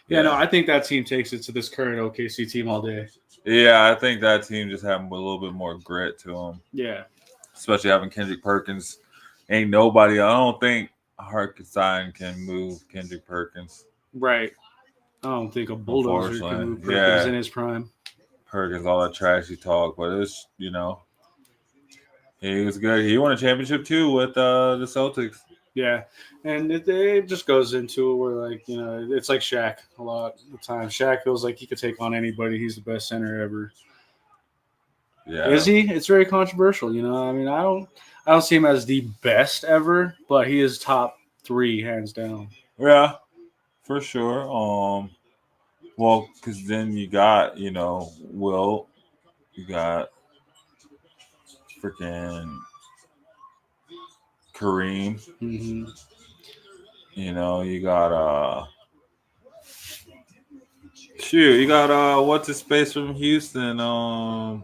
Yeah, no, I think that team takes it to this current OKC team all day. Yeah, I think that team just having a little bit more grit to them. Yeah. Especially having Kendrick Perkins. Ain't nobody. I don't think Hartenstein can move Kendrick Perkins. Right. I don't think a bulldozer can move Perkins in his prime. Perkins, all that trashy talk, but it's he was good. He won a championship too with the Celtics. Yeah, and it just goes into it where it's like Shaq a lot of the time. Shaq feels like he could take on anybody. He's the best center ever. Yeah, is he? It's very controversial. I mean, I don't see him as the best ever, but he is top 3 hands down. Yeah, for sure. Well, because then you got Will, you got freaking Kareem. Mm-hmm. You got you got what's his face from Houston? Yao.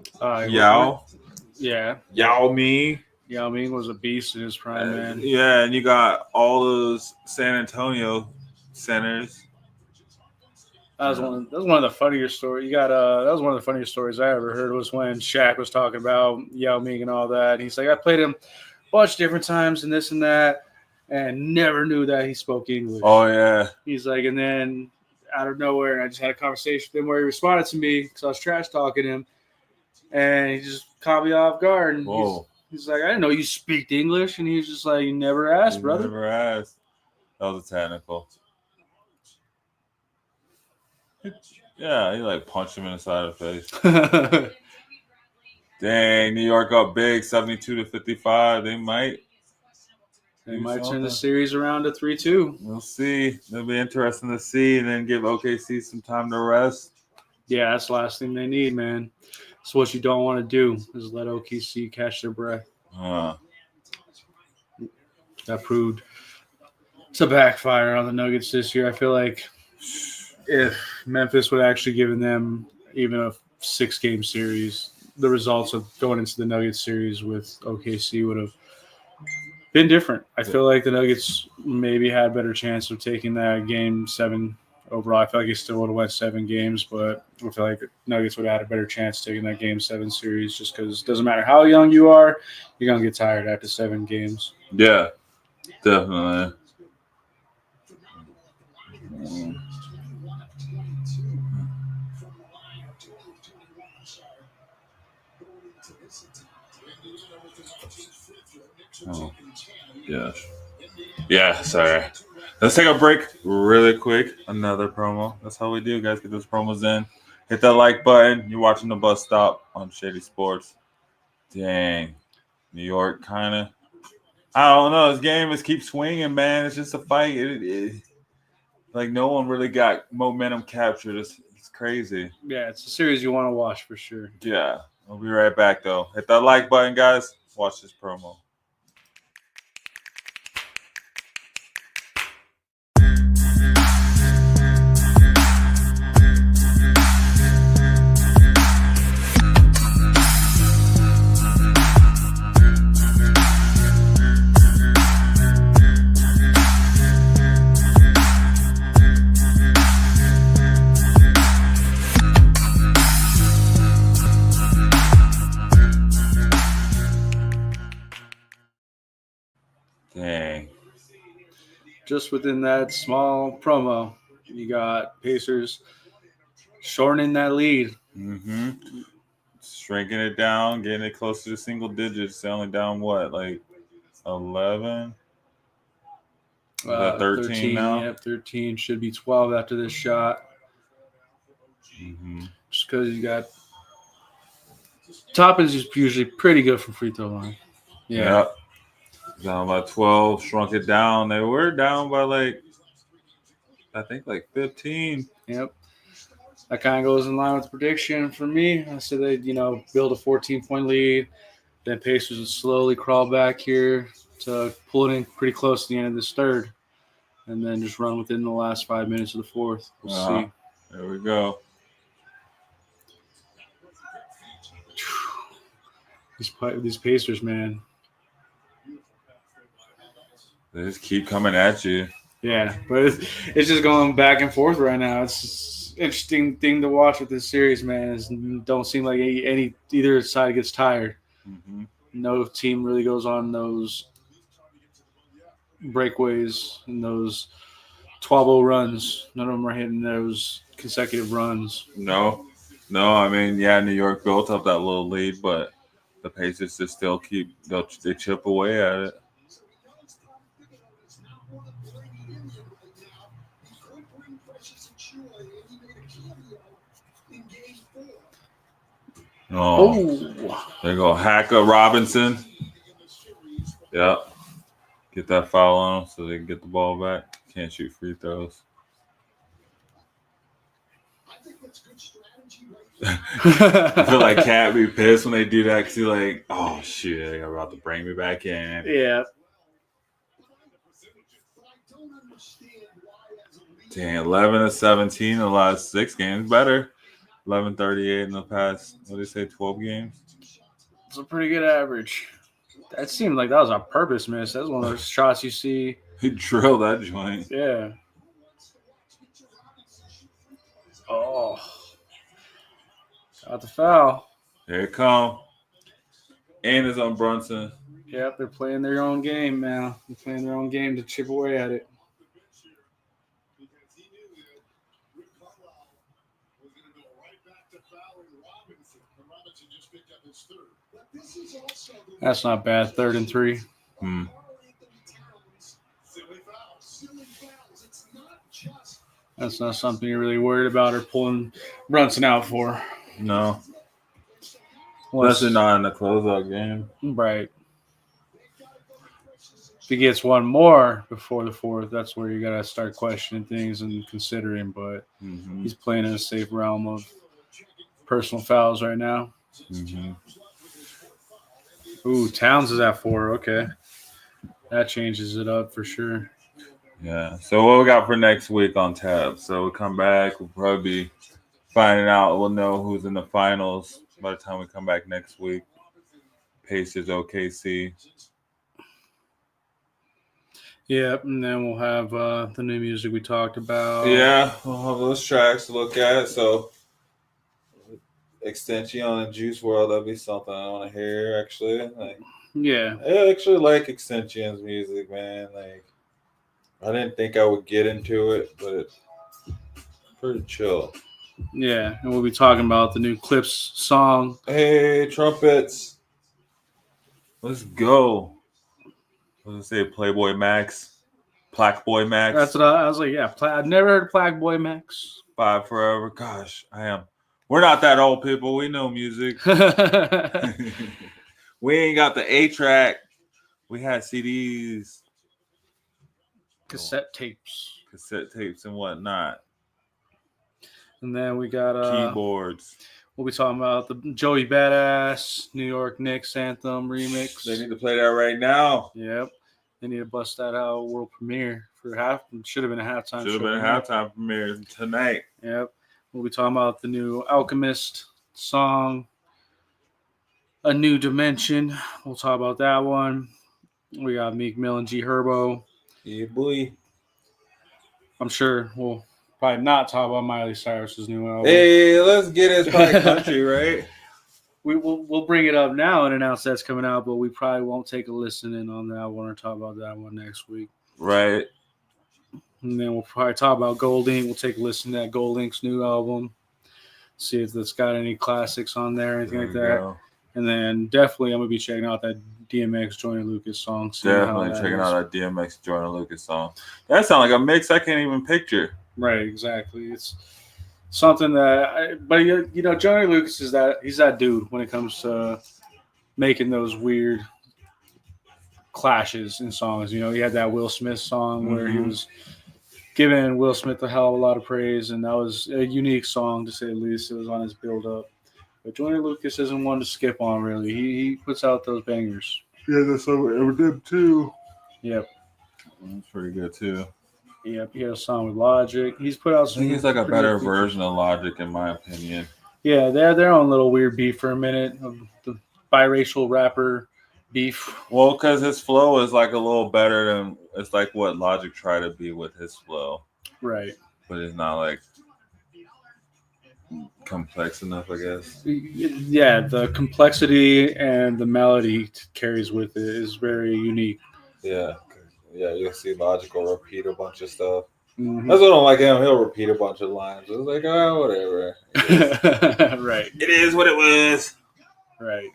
Yeah. Yao Ming. Yao Ming was a beast in his prime, man. Yeah, and you got all those San Antonio centers. That was one of the funnier stories. That was one of the funniest stories I ever heard was when Shaq was talking about Yao Ming and all that. And he's like, I played him a bunch of different times and this and that. and never knew that he spoke English. Oh yeah. He's like, and then out of nowhere, I just had a conversation with him where he responded to me because I was trash talking him, and he just caught me off guard. And Whoa. he's like, I didn't know you speak English, and he's just like, you never asked, brother. Never asked. That was a technical. Yeah, he like punched him in the side of the face. Dang, New York up big, 72-55. They might turn the series around to 3-2. We'll see. It'll be interesting to see, and then give OKC some time to rest. Yeah, that's the last thing they need, man. So what you don't want to do is let OKC catch their breath. That proved to backfire on the Nuggets this year. I feel like if Memphis would actually given them even a 6-game series, the results of going into the Nuggets series with OKC would have been different. I feel like the Nuggets maybe had a better chance of taking that game 7 overall. I feel like he still would have went 7 games, but I feel like the Nuggets would have had a better chance taking that game 7 series just because it doesn't matter how young you are, you're going to get tired after 7 games. Yeah, definitely. Oh, yeah. Yeah, sorry. Let's take a break really quick. Another promo. That's how we do, guys. Get those promos in. Hit that like button. You're watching the bus stop on Shady Sports. Dang. New York kind of. I don't know. This game just keeps swinging, man. It's just a fight. Like, no one really got momentum captured. It's crazy. Yeah, it's a series you want to watch for sure. Yeah. We'll be right back, though. Hit that like button, guys. Watch this promo. Dang. Just within that small promo, you got Pacers shortening that lead. Mm-hmm. Shrinking it down, getting it closer to single digits. They're only down what, like 11? 13 now? Yep, 13. Should be 12 after this shot. Mm-hmm. Just because you got Toppin's is usually pretty good from free throw line. Yeah. Yep. Down by 12, shrunk it down. They were down by I think 15. Yep. That kind of goes in line with the prediction for me. I said they'd, build a 14-point lead. Then Pacers would slowly crawl back here to pull it in pretty close to the end of this third. And then just run within the last 5 minutes of the fourth. We'll see. There we go. These Pacers, man. They just keep coming at you. Yeah, but it's just going back and forth right now. It's just an interesting thing to watch with this series, man. It don't seem like either side gets tired. Mm-hmm. No team really goes on those breakaways and those 12-0 runs. None of them are hitting those consecutive runs. No. I mean, yeah, New York built up that little lead, but the Pacers just still they chip away at it. Oh, there you go. Hacker Robinson. Yep. Get that foul on them so they can get the ball back. Can't shoot free throws. I feel like Cat be pissed when they do that because he's like, oh, shit, they're about to bring me back in. Yeah. Dang, 11-17 in the last 6 games. Better. 11-38 in the past, 12 games? It's a pretty good average. That seemed like that was on purpose, miss. That's one of those shots you see. He drilled that joint. Yeah. Oh. Got the foul. Here it come. And it's on Brunson. Yep, they're playing their own game now. They're playing their own game to chip away at it. That's not bad. 3rd and 3. That's not something you're really worried about or pulling Brunson out for. No. Well, Especially not in the closeout game. Right. If he gets one more before the 4th, that's where you got to start questioning things and considering. But he's playing in a safe realm of personal fouls right now. Ooh, Towns is at 4. Okay. That changes it up for sure. Yeah. So what we got for next week on tap? So we'll come back. We'll probably be finding out. We'll know who's in the finals by the time we come back next week. Pacers, OKC. Yep, and then we'll have the new music we talked about. Yeah, we'll have those tracks to look at. So Extension and Juice WRLD, that'd be something I want to hear, actually. Yeah. I actually like Extension's music, man. I didn't think I would get into it, but it's pretty chill. Yeah, and we'll be talking about the new Clips song. Hey, trumpets. Let's go. What does it say? Playboy Max? Plaque Boy Max? That's what I was like, yeah. I've never heard of Plaque Boy Max. 5 forever. Gosh, I am. We're not that old, people. We know music. We ain't got the A-track. We had CDs. Cassette tapes. And whatnot. And then we got keyboards. We'll be talking about the Joey Badass New York Knicks anthem remix. They need to play that right now. Yep. They need to bust that out world premiere for half. Should have been a halftime. Should have been a halftime premiere tonight. Yep. We'll be talking about the new Alchemist song, A New Dimension. We'll talk about that one. We got Meek Mill and G Herbo. Yeah, boy. I'm sure we'll probably not talk about Miley Cyrus's new album. Hey, let's get it. It's probably country, right? We'll bring it up now and announce that's coming out, but we probably won't take a listen in on that one or talk about that one next week. Right. And then we'll probably talk about Gold Ink. We'll take a listen to that Gold Ink's new album. See if it's got any classics on there, anything like that. Go. And then definitely I'm going to be checking out that DMX Joyner Lucas song. Definitely checking out that DMX Joyner Lucas song. That sounds like a mix I can't even picture. Right, exactly. It's something that, but Joyner Lucas he's that dude when it comes to making those weird clashes in songs. He had that Will Smith song where he was giving Will Smith a hell of a lot of praise, and that was a unique song to say the least. It was on his build up. But Joyner Lucas isn't one to skip on, really. He puts out those bangers. Yeah, that's what we did too. Yep. That's pretty good too. Yep, he had a song with Logic. He's put out some. I think he's like a better version of Logic, in my opinion. Yeah, they had their own little weird beef for a minute of the biracial rapper beef. Well, because his flow is like a little better than it's like what Logic tried to be with his flow. Right. But it's not like complex enough, I guess. Yeah, the complexity and the melody carries with it is very unique. Yeah, you'll see Logic will repeat a bunch of stuff. Mm-hmm. That's what I don't like him. He'll repeat a bunch of lines. It's like, whatever. Right. It is what it was. Right.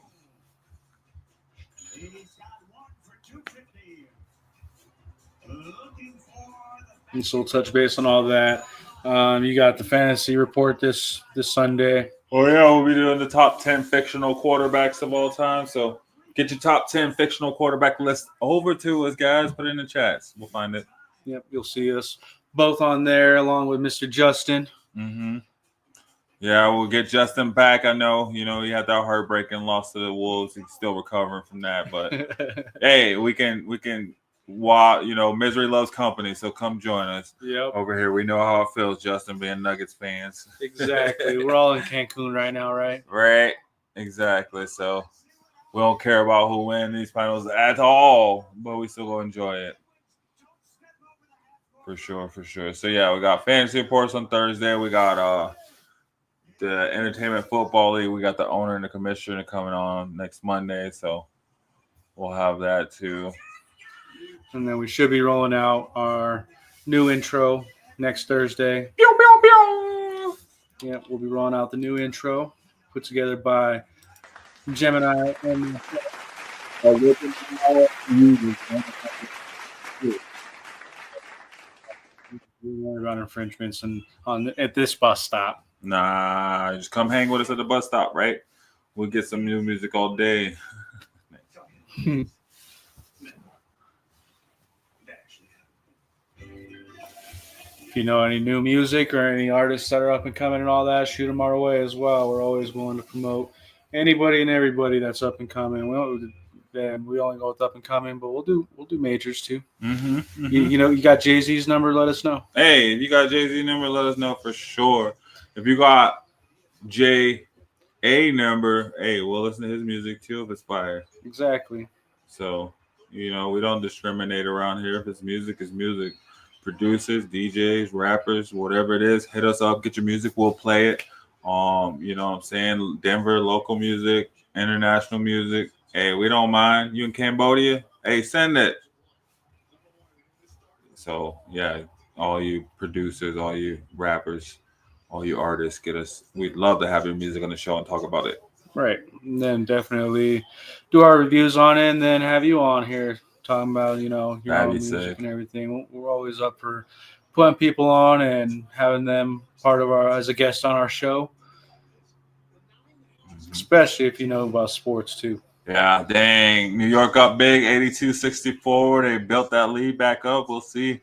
And so we'll touch base on all that. You got the fantasy report this Sunday. Oh, yeah, we'll be doing the top 10 fictional quarterbacks of all time. So get your top 10 fictional quarterback list over to us, guys. Put it in the chats. We'll find it. Yep, you'll see us both on there along with Mr. Justin. Mm-hmm. Yeah, we'll get Justin back. I know, he had that heartbreaking loss to the Wolves. He's still recovering from that. But, hey, we can misery loves company, so come join us. Yep. Over here. We know how it feels, Justin, being Nuggets fans. Exactly. We're all in Cancun right now, right? Right. Exactly. So we don't care about who wins these finals at all, but we still go enjoy it. For sure. So, yeah, we got fantasy reports on Thursday. We got the Entertainment Football League. We got the owner and the commissioner coming on next Monday. So we'll have that too. And then we should be rolling out our new intro next Thursday. Pew, pew, pew. Yeah, we'll be rolling out the new intro put together by Gemini and about infringements and at this bus stop. Nah, just come hang with us at the bus stop, right? We'll get some new music all day. If you know any new music or any artists that are up and coming and all that, shoot them our way as well. We're always willing to promote anybody and everybody that's up and coming. We only go with up and coming, but we'll do majors too. You got Jay-Z's number? Let us know. Hey, if you got Jay-Z number, let us know for sure. If you got J.A. number, hey, we'll listen to his music too if it's fire. Exactly. So, we don't discriminate around here. If it's music, it's music. Producers, DJs, rappers, whatever it is, hit us up, get your music, we'll play it. You know what I'm saying? Denver, local music, international music. Hey, we don't mind. You in Cambodia? Hey, send it. So, yeah, all you producers, all you rappers, all you artists, get us. We'd love to have your music on the show and talk about it. Right. And then definitely do our reviews on it and then have you on here talking about, your own music and everything. We're always up for putting people on and having them part of as a guest on our show, especially if you know about sports too. Yeah, dang. New York up big, 82-64. They built that lead back up. We'll see.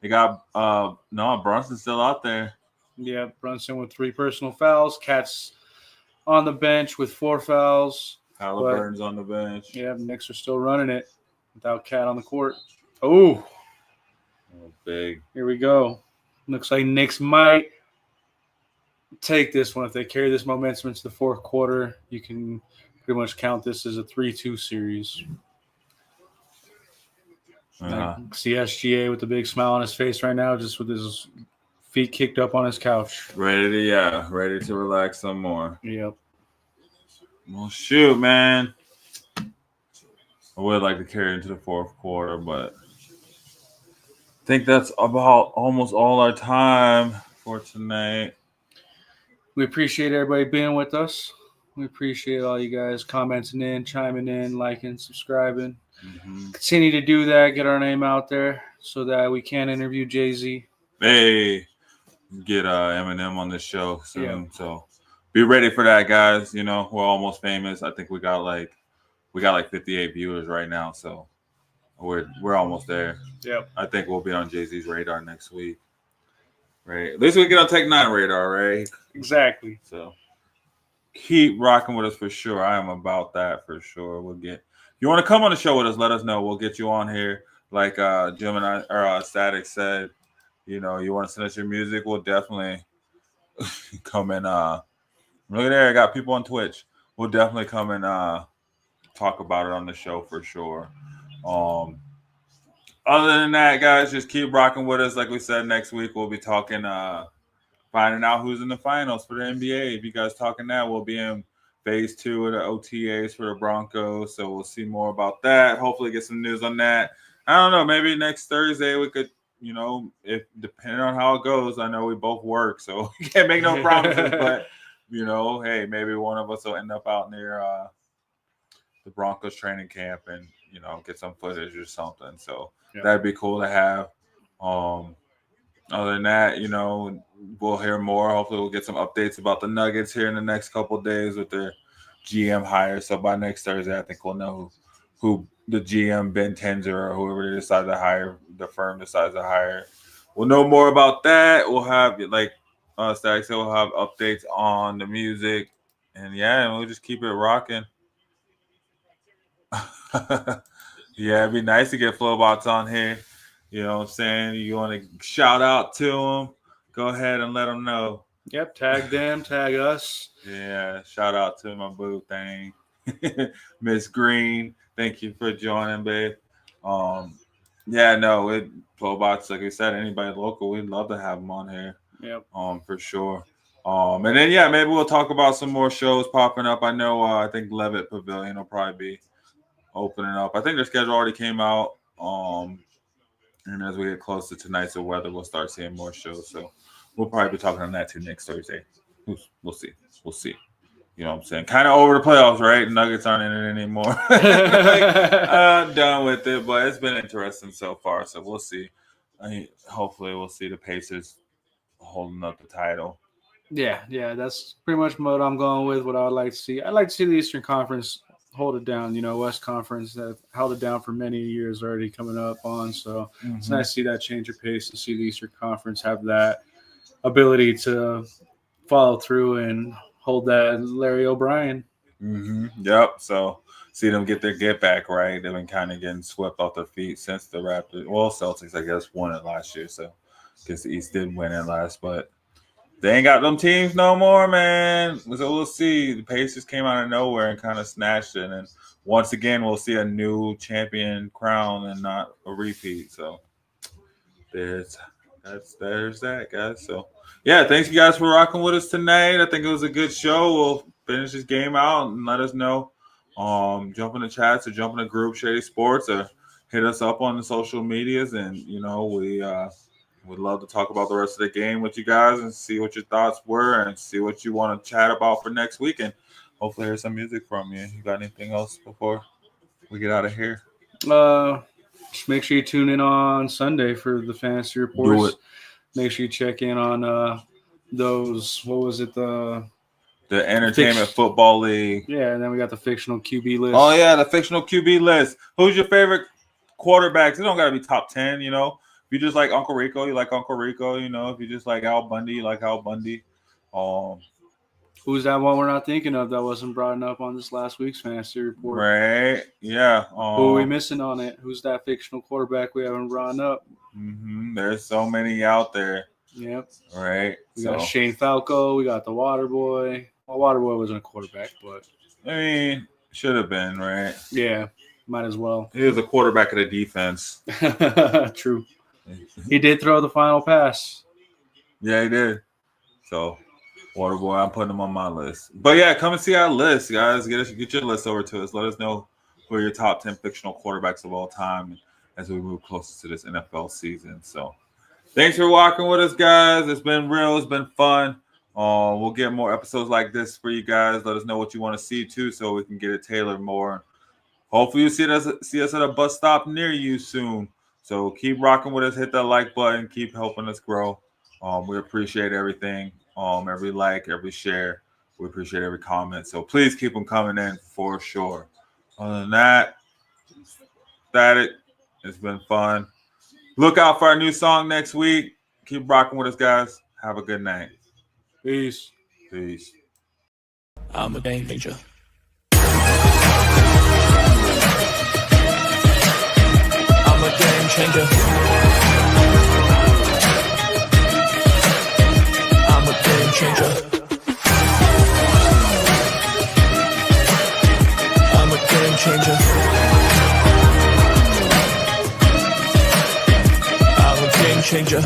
They got Brunson's still out there. Yeah, Brunson with 3 personal fouls. Cat's on the bench with 4 fouls. Halliburton's on the bench. Yeah, the Knicks are still running it without Cat on the court. Oh, big. Here we go. Looks like Knicks might take this one. If they carry this momentum into the fourth quarter, you can pretty much count this as a 3-2 series. I see SGA with the big smile on his face right now, just with his feet kicked up on his couch. Ready to relax some more. Yep. Well, shoot, man. I would like to carry into the fourth quarter, but I think that's about almost all our time for tonight. We appreciate everybody being with us. We appreciate all you guys commenting in, chiming in, liking, subscribing. Continue to do that, get our name out there so that we can interview Jay-Z. Hey, get Eminem on this show soon. Yeah. So be ready for that, guys. We're almost famous. I think we got like 58 viewers right now, so we're almost there. Yep. I think we'll be on Jay-Z's radar next week. Right. At least we get on Tech 9 radar, right? Exactly. So keep rocking with us for sure. I am about that for sure. If you want to come on the show with us, let us know. We'll get you on here. Like Gemini or Statik said, you want to send us your music, we'll definitely come and look at there. I got people on Twitch. We'll definitely come and talk about it on the show for sure. Other than that, guys, just keep rocking with us. Like we said, next week we'll be talking, finding out who's in the finals for the NBA. If you guys talking that, we'll be in phase 2 of the OTAs for the Broncos. So we'll see more about that. Hopefully get some news on that. I don't know. Maybe next Thursday we could, if depending on how it goes. I know we both work, so we can't make no promises. But hey, maybe one of us will end up out near the Broncos training camp and get some footage or something. So that'd be cool to have. Other than that, we'll hear more. Hopefully we'll get some updates about the Nuggets here in the next couple of days with their GM hire. So by next Thursday, I think we'll know who the GM, Ben Tenzer, or whoever they decide to hire, the firm decides to hire. We'll know more about that. We'll have, like Statik said, we'll have updates on the music. And we'll just keep it rocking. It'd be nice to get Flowbots on here. You know what I'm saying? You want to shout out to them, go ahead and let them know. Yep, tag them, tag us. Yeah, shout out to my boo thing. Miss Green, thank you for joining, babe. Flowbots, like I said, anybody local, we'd love to have them on here. Yep. For sure. And then, maybe we'll talk about some more shows popping up. I know, I think Levitt Pavilion will probably be opening up. I think their schedule already came out. And as we get close to tonight's weather, we'll start seeing more shows. So we'll probably be talking on that too next Thursday. We'll see. We'll see. You know what I'm saying? Kind of over the playoffs, right? Nuggets aren't in it anymore. Done with it, but it's been interesting so far. So we'll see. Hopefully we'll see the Pacers holding up the title. Yeah, that's pretty much what I'm going with. What I would like to see. I'd like to see the Eastern Conference hold it down. You know, West Conference have held it down for many years already coming up on. So it's nice to see that change of pace and see the Eastern Conference have that ability to follow through and hold that Larry O'Brien. Yep. So see them get their get back, right? They've been kind of getting swept off their feet since the Raptors. Well, Celtics, I guess, won it last year. So I guess the East did win it last, but they ain't got them teams no more, man. So we'll see. The Pacers came out of nowhere and kind of snatched it. And once again, we'll see a new champion crown and not a repeat. So there's that, guys. So, yeah, thanks you guys for rocking with us tonight. I think it was a good show. We'll finish this game out and let us know. Jump in the chats or jump in the group, Shady Sports, or hit us up on the social medias. And, you know, we would love to talk about the rest of the game with you guys and see what your thoughts were and see what you want to chat about for next week. And hopefully hear some music from you. You got anything else before we get out of here? Just make sure you tune in on Sunday for the fantasy reports. Do it. Make sure you check in on those. What was it? The Entertainment Football League. Yeah, and then we got the fictional QB list. Oh, yeah, the fictional QB list. Who's your favorite quarterbacks? It don't got to be top 10, you know. If you just like Uncle Rico, you like Uncle Rico, you know. If you just like Al Bundy, you like Al Bundy. Who's that one we're not thinking of that wasn't brought up on this last week's fantasy report? Right, yeah. Who are we missing on it? Who's that fictional quarterback we haven't brought up? There's so many out there. Yep. Right. We got Shane Falco. We got the Water Boy. Well, Water Boy wasn't a quarterback, but I mean, should have been, right? Yeah, might as well. He was a quarterback of the defense. True. He did throw the final pass. Yeah, he did. So, Waterboy, I'm putting him on my list. But yeah, come and see our list, guys. Get your list over to us. Let us know who are your top 10 fictional quarterbacks of all time as we move closer to this NFL season. So, thanks for walking with us, guys. It's been real. It's been fun. We'll get more episodes like this for you guys. Let us know what you want to see too, so we can get it tailored more. Hopefully, you see us at a bus stop near you soon. So keep rocking with us. Hit that like button. Keep helping us grow. We appreciate everything. Every like, every share. We appreciate every comment. So please keep them coming in for sure. Other than that, Statik, it's been fun. Look out for our new song next week. Keep rocking with us, guys. Have a good night. Peace. Peace. I'm a game changer. I'm a game changer. I'm a game changer. I'm a game changer. I'm a game changer.